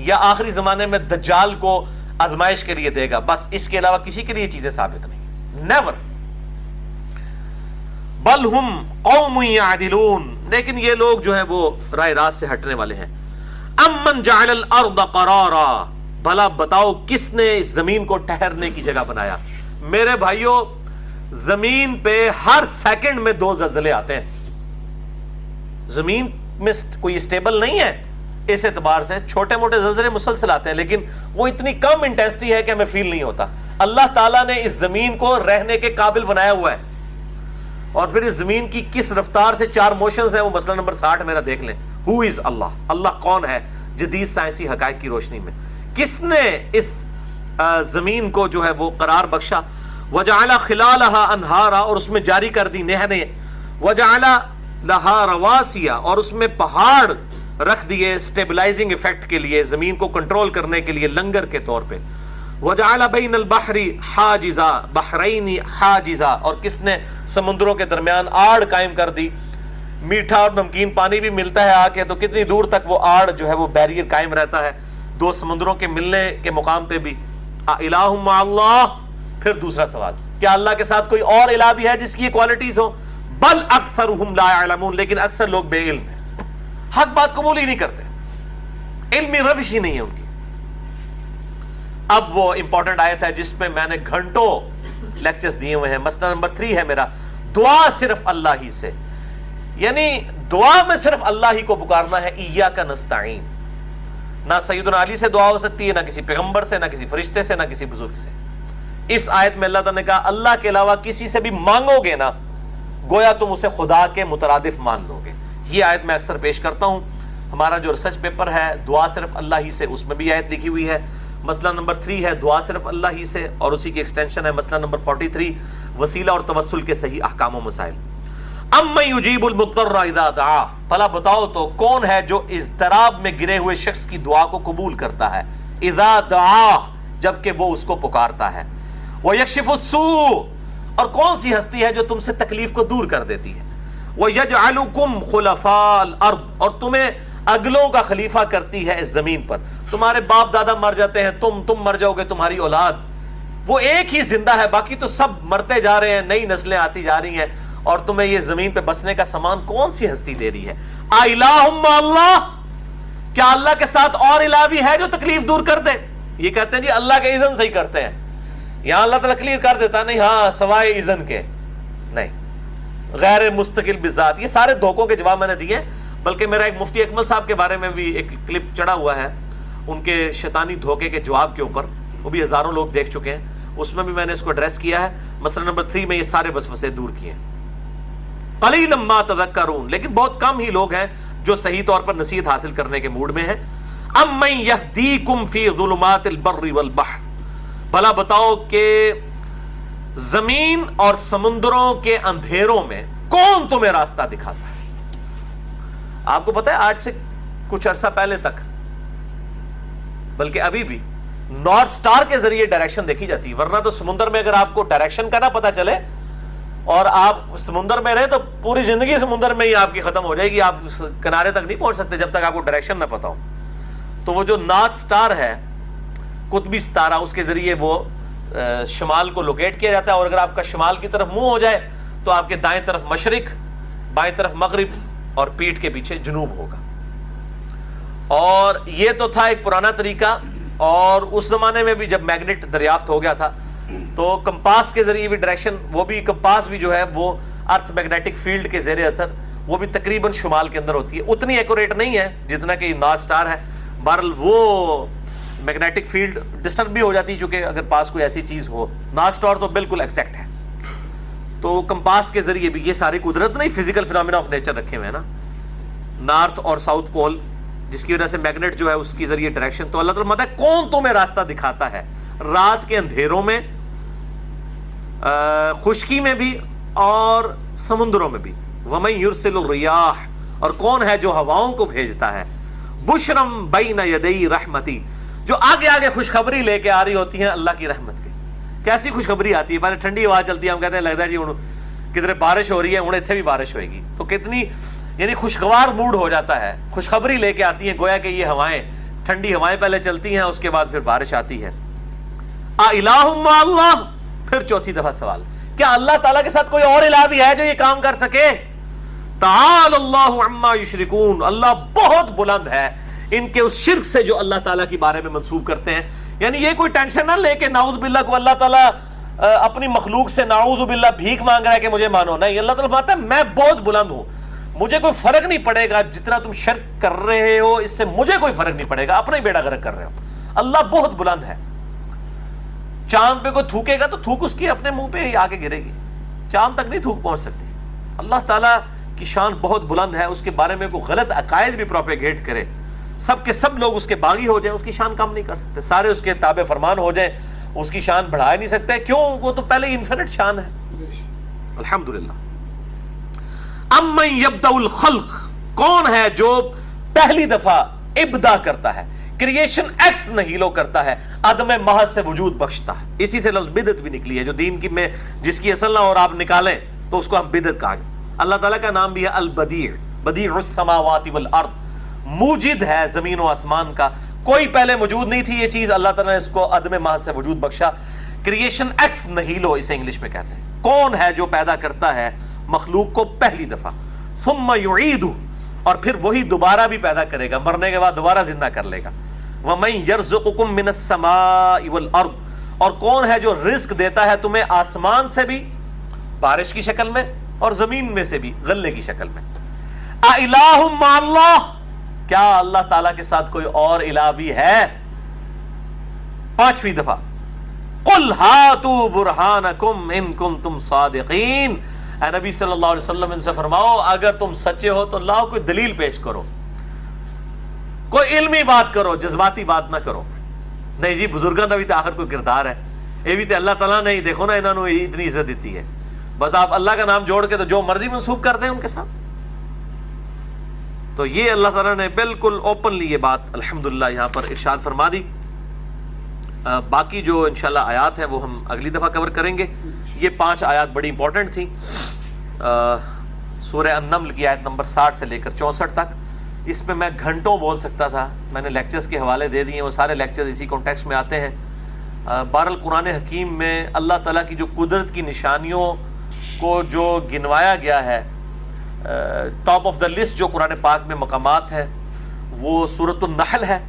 یا آخری زمانے میں دجال کو آزمائش کے لیے دے گا، بس اس کے علاوہ کسی کے لیے چیزیں ثابت نہیں. نیور. بل ہم قوم یعدلون، لیکن یہ لوگ جو ہیں وہ رائے راست سے ہٹنے والے ہیں. امن جعل الارض قرارا، بھلا بتاؤ کس نے اس زمین کو ٹھہرنے کی جگہ بنایا؟ میرے بھائیوں زمین پہ ہر سیکنڈ میں 2 زلزلے آتے ہیں. زمین میں کوئی اسٹیبل نہیں ہے اس اعتبار سے، چھوٹے موٹے زلزلے مسلسل آتے ہیں لیکن وہ اتنی کم انٹینسٹی ہے کہ ہمیں فیل نہیں ہوتا. اللہ تعالیٰ نے اس زمین کو رہنے کے قابل بنایا ہوا ہے اور پھر اس زمین کی کس رفتار سے 4 موشنز ہیں وہ مسئلہ نمبر 60 میرا دیکھ لیں. ہو از اللہ، اللہ کون ہے جدید سائنسی حقائق کی روشنی میں؟ کس نے اس زمین کو جو ہے وہ قرار بخشا؟ وجعل خلالها انہارا، اور اس میں جاری کر دی نہریں. وجعل لها رواسیا، اور اس میں پہاڑ رکھ دیے سٹیبلائزنگ ایفیکٹ کے لیے، زمین کو کنٹرول کرنے کے لیے لنگر کے طور پہ. وجعل بین البحر حاجزا، بحرین حاجزا، اور کس نے سمندروں کے درمیان آڑ قائم کر دی. میٹھا اور نمکین پانی بھی ملتا ہے آ کے تو کتنی دور تک وہ آڑ جو ہے وہ بیریئر قائم رہتا ہے 2 سمندروں کے ملنے کے مقام پہ بھی. الہ مع اللہ، پھر دوسرا سوال، کیا اللہ کے ساتھ کوئی اور الہ بھی ہے جس کی یہ کوالٹیز ہو؟ بل اکثرهم لا يعلمون، لیکن اکثر لوگ بے علم ہیں، حق بات قبول ہی نہیں کرتے، علمی روش ہی نہیں ہے ان کی. اب وہ امپورٹنٹ آیت ہے جس پہ میں نے گھنٹوں لیکچرز دیے ہوئے ہیں. مسئلہ نمبر 3 ہے میرا، دعا صرف اللہ ہی سے، یعنی دعا میں صرف اللہ ہی کو پکارنا ہے. ایاک نستعین، نہ سیدنا علی سے دعا ہو سکتی ہے، نہ کسی پیغمبر سے، نہ کسی فرشتے سے، نہ کسی بزرگ سے. اس آیت میں اللہ تعالیٰ نے کہا اللہ کے علاوہ کسی سے بھی مانگو گے نا گویا تم اسے خدا کے مترادف مان لو گے. یہ آیت میں اکثر پیش کرتا ہوں. ہمارا جو ریسرچ پیپر ہے دعا صرف اللہ ہی سے، اس میں بھی آیت لکھی ہوئی ہے. مسئلہ نمبر 3 ہے دعا صرف اللہ ہی سے، اور اسی کی ایکسٹینشن ہے مسئلہ نمبر 43 وسیلہ اور توسل کے صحیح احکام و مسائل. امن یجیب المضطر اذا دعا، بھلا بتاؤ تو کون ہے جو اضطراب میں گرے ہوئے شخص کی دعا کو قبول کرتا ہے؟ اذا دعا، جبکہ وہ اس کو پکارتا ہے. ویکشف السوء، اور کون سی ہستی ہے جو تم سے تکلیف کو دور کر دیتی ہے؟ وَيَجْعَلُكُمْ خُلَفَاءَ الْأَرْضِ، اور تمہیں اگلوں کا خلیفہ کرتی ہے اس زمین پر. تمہارے باپ دادا مر جاتے ہیں، تم مر جاؤ گے، تمہاری اولاد، وہ ایک ہی زندہ ہے، باقی تو سب مرتے جا رہے ہیں، نئی نسلیں آتی جا رہی ہیں، اور تمہیں یہ زمین پہ بسنے کا سامان کون سی ہستی دے رہی ہے؟ اِلَٰهٌ مَّعَ اللَّهِ، کیا اللہ کے ساتھ اور الہ بھی ہے جو تکلیف دور کر دے؟ یہ کہتے ہیں جی اللہ کے اذن سے ہی کرتے ہیں. یہاں اللہ تعالیٰ کلیئر کر دیتا نہیں، ہاں سوائے اذن کے نہیں، غیر مستقل بذات. یہ سارے دھوکوں کے جواب میں نے دیے، بلکہ میرا ایک مفتی اکمل صاحب کے بارے میں بھی ایک کلپ چڑھا ہوا ہے ان کے شیطانی دھوکے کے جواب کے اوپر، وہ بھی ہزاروں لوگ دیکھ چکے ہیں. اس میں بھی میں نے اس کو ایڈریس کیا ہے. مسئلہ نمبر 3 میں یہ سارے وسوسے دور کیے. قلیلا ما تذکرون، لیکن بہت کم ہی لوگ ہیں جو صحیح طور پر نصیحت حاصل کرنے کے موڈ میں ہیں. امن یہدیکم فی ظلمات البر والبحر، بھلا بتاؤ کہ زمین اور سمندروں کے اندھیروں میں کون تمہیں راستہ دکھاتا ہے؟ آپ کو پتا ہے آج سے کچھ عرصہ پہلے تک، بلکہ ابھی بھی نارتھ سٹار کے ذریعے ڈائریکشن دیکھی جاتی ہے. ورنہ تو سمندر میں اگر آپ کو ڈائریکشن کا نہ پتا چلے اور آپ سمندر میں رہے تو پوری زندگی سمندر میں ہی آپ کی ختم ہو جائے گی، آپ کنارے تک نہیں پہنچ سکتے جب تک آپ کو ڈائریکشن نہ پتا ہو. تو وہ جو نارتھ سٹار ہے، قطبی ستارہ، اس کے ذریعے وہ شمال کو لوکیٹ کیا جاتا ہے، اور اگر آپ کا شمال کی طرف منہ ہو جائے تو آپ کے دائیں طرف مشرق، بائیں طرف مغرب، اور پیٹھ کے پیچھے جنوب ہوگا. اور یہ تو تھا ایک پرانا طریقہ. اور اس زمانے میں بھی جب میگنیٹ دریافت ہو گیا تھا تو کمپاس کے ذریعے بھی ڈائریکشن، وہ بھی کمپاس بھی جو ہے وہ ارتھ میگنیٹک فیلڈ کے زیر اثر وہ بھی تقریباً شمال کے اندر ہوتی ہے، اتنی ایکوریٹ نہیں ہے جتنا کہ نارتھ سٹار ہے، بہرحال وہ میگنیٹک فیلڈ ڈسٹرب بھی ہو جاتی ہے چونکہ اگر پاس کوئی ایسی چیز ہو، نارتھ سٹار تو بالکل ایکزیکٹ ہے، تو کمپاس کے ذریعے بھی، یہ ساری قدرت نہیں فزیکل فینومینا آف نیچر رکھے ہوئے ہیں نا، نارتھ اور ساؤتھ پول جس کی وجہ سے میگنیٹ جو ہے اس کی ذریعے ڈائریکشن، تو اللہ تعالیٰ ماتا ہے کون تمہیں راستہ دکھاتا ہے رات کے اندھیروں میں، خشکی میں بھی اور سمندروں میں بھی، وَمَن يُرْسِلُ الرِّيَاحَ، اور کون ہے جو ہواؤں کو بھیجتا ہے، بُشْرًا بَيْنَ يَدَيْ رَحْمَتِي، جو آگے آگے خوشخبری لے کے آ رہی ہوتی ہیں اللہ کی رحمت کے۔ کیسی خوشخبری آتی ہے، پہلے ٹھنڈی ہوا چلتی ہے، ہم کہتے ہیں لگتا ہے جی کدھر بارش ہو رہی ہے، اتنے بھی بارش ہوئے گی، تو کتنی یعنی خوشگوار موڈ ہو جاتا ہے، خوشخبری لے کے آتی ہیں، گویا کہ یہ ہوائیں، ٹھنڈی ہوائیں پہلے چلتی ہیں، اس کے بعد پھر بارش آتی ہے۔ الہ مع اللہ، پھر چوتھی دفعہ سوال، کیا اللہ تعالیٰ کے ساتھ کوئی اور الہ بھی ہے جو یہ کام کر سکے؟ تعالی اللہ عما یشرکون، اللہ بہت بلند ہے ان کے اس شرک سے جو اللہ تعالیٰ کے بارے میں منسوب کرتے ہیں۔ یعنی یہ کوئی ٹینشن نہ لے کے نعوذ باللہ کو اللہ تعالیٰ اپنی مخلوق سے نعوذ باللہ بھیک مانگ رہا ہے کہ مجھے مانو، نہیں، اللہ تعالیٰ فرماتا ہے میں بہت بلند ہوں، مجھے کوئی فرق نہیں پڑے گا جتنا تم شرک کر رہے ہو، اس سے مجھے کوئی فرق نہیں پڑے گا، اپنا ہی بیڑا غرق کر رہے ہو، اللہ بہت بلند ہے۔ چاند پہ کوئی تھوکے گا تو تھوک اس کی اپنے منہ پہ ہی آ کے گرے گی، چاند تک نہیں تھوک پہنچ سکتی۔ اللہ تعالیٰ کی شان بہت بلند ہے، اس کے بارے میں کوئی غلط عقائد بھی پروپیگیٹ کرے، سب کے سب لوگ اس کے باغی ہو جائیں، اس کی شان کم نہیں کر سکتے، سارے اس کے تابع فرمان ہو جائیں، اس کی شان بڑھا ہی نہیں سکتے، کیوں؟ وہ تو پہلے انفینٹ شان ہے۔ الحمدللہ۔ امن یبدأ الخلق، کون ہے جو پہلی دفعہ ابدا کرتا ہے، کریشن ایکس نہیلو کرتا ہے، عدم محض سے وجود بخشتا ہے، اسی سے لفظ بدعت بھی نکلی ہے، جو دین کی میں جس کی اصل نہ اور آپ نکالیں تو اس کو ہم بدعت کہا جائے۔ اللہ تعالیٰ کا نام بھی ہے البدیع، بدیع السماوات والارض، موجد ہے زمین و آسمان کا، کوئی پہلے موجود نہیں تھی یہ چیز، اللہ تعالیٰ نے اس کو عدم محض سے وجود بخشا، کریشن ایکس نہیلو اسے انگلش میں کہتے ہیں۔ کون ہے جو پیدا کرتا ہے مخلوق کو پہلی دفعہ، ثم یعیدہ، اور پھر وہی دوبارہ بھی پیدا کرے گا، مرنے کے بعد دوبارہ زندہ کر لے گا۔ وَمَن يَرْزُقُكُم مِّنَ السَّمَاءِ وَالْأَرْضِ، اور کون ہے جو رزق دیتا ہے تمہیں آسمان سے بھی بارش کی شکل میں اور زمین میں سے بھی غلے کی شکل میں۔ اِلَٰهٌ مَّعَ اللَّهِ، کیا اللہ تعالیٰ کے ساتھ کوئی اور الہ بھی ہے؟ پانچویں دفعہ، قُلْ هَاتُوا بُرْهَانَكُمْ إِن كُنتُمْ صَادِقِينَ، اے نبی صلی اللہ علیہ وسلم ان سے فرماؤ اگر تم سچے ہو تو لاؤ کوئی دلیل پیش کرو، کوئی علمی بات کرو، جذباتی بات نہ کرو۔ نہیں جی بزرگاں دا بھی تو آخر کوئی کردار ہے، یہ بھی تو اللہ تعالیٰ نے دیکھو نا انہوں نے اتنی عزت دیتی ہے، بس آپ اللہ کا نام جوڑ کے تو جو مرضی منسوب کرتے ہیں ان کے ساتھ۔ تو یہ اللہ تعالیٰ نے بالکل اوپنلی یہ بات الحمدللہ یہاں پر ارشاد فرما دی۔ باقی جو انشاءاللہ آیات ہیں وہ ہم اگلی دفعہ کور کریں گے۔ یہ 5 آیات بڑی امپورٹنٹ تھیں، سورہ النمل کی آیت نمبر 60 سے لے کر 64 تک، اس میں میں گھنٹوں بول سکتا تھا، میں نے لیکچرز کے حوالے دے دیے، وہ سارے لیکچرز اسی کانٹیکسٹ میں آتے ہیں۔ بہرحال قرآن حکیم میں اللہ تعالیٰ کی جو قدرت کی نشانیوں کو جو گنوایا گیا ہے، ٹاپ آف دا لسٹ جو قرآن پاک میں مقامات ہیں وہ سورۃ النحل ہے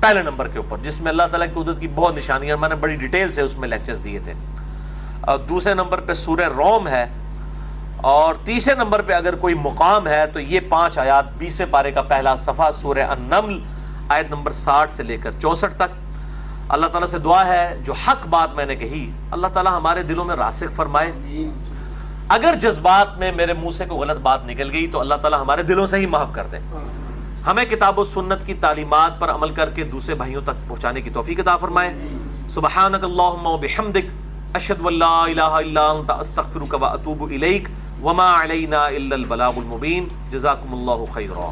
پہلے نمبر کے اوپر، جس میں اللہ تعالیٰ کی قدرت کی بہت نشانیاں، میں نے بڑی ڈیٹیل سے اس میں لیکچرز دیے تھے۔ دوسرے نمبر پہ سورہ روم ہے، اور تیسرے نمبر پہ اگر کوئی مقام ہے تو یہ 5 آیات 20ویں پارے کا پہلا صفحہ سورہ النمل آیت نمبر 60 سے لے کر 64 تک۔ اللہ تعالیٰ سے دعا ہے جو حق بات میں نے کہی اللہ تعالیٰ ہمارے دلوں میں راسخ فرمائے، اگر جذبات میں میرے منہ سے کوئی غلط بات نکل گئی تو اللہ تعالیٰ ہمارے دلوں سے ہی معاف کر دے، ہمیں کتاب و سنت کی تعلیمات پر عمل کر کے دوسرے بھائیوں تک پہنچانے کی توفیق عطا فرمائے۔ سبحانک اللہم و بحمدک، اشہد ان لا الہ الا انت، استغفرک و اتوب الیک، وما علینا الا البلاغ المبین۔ جزاکم اللہ خیرا۔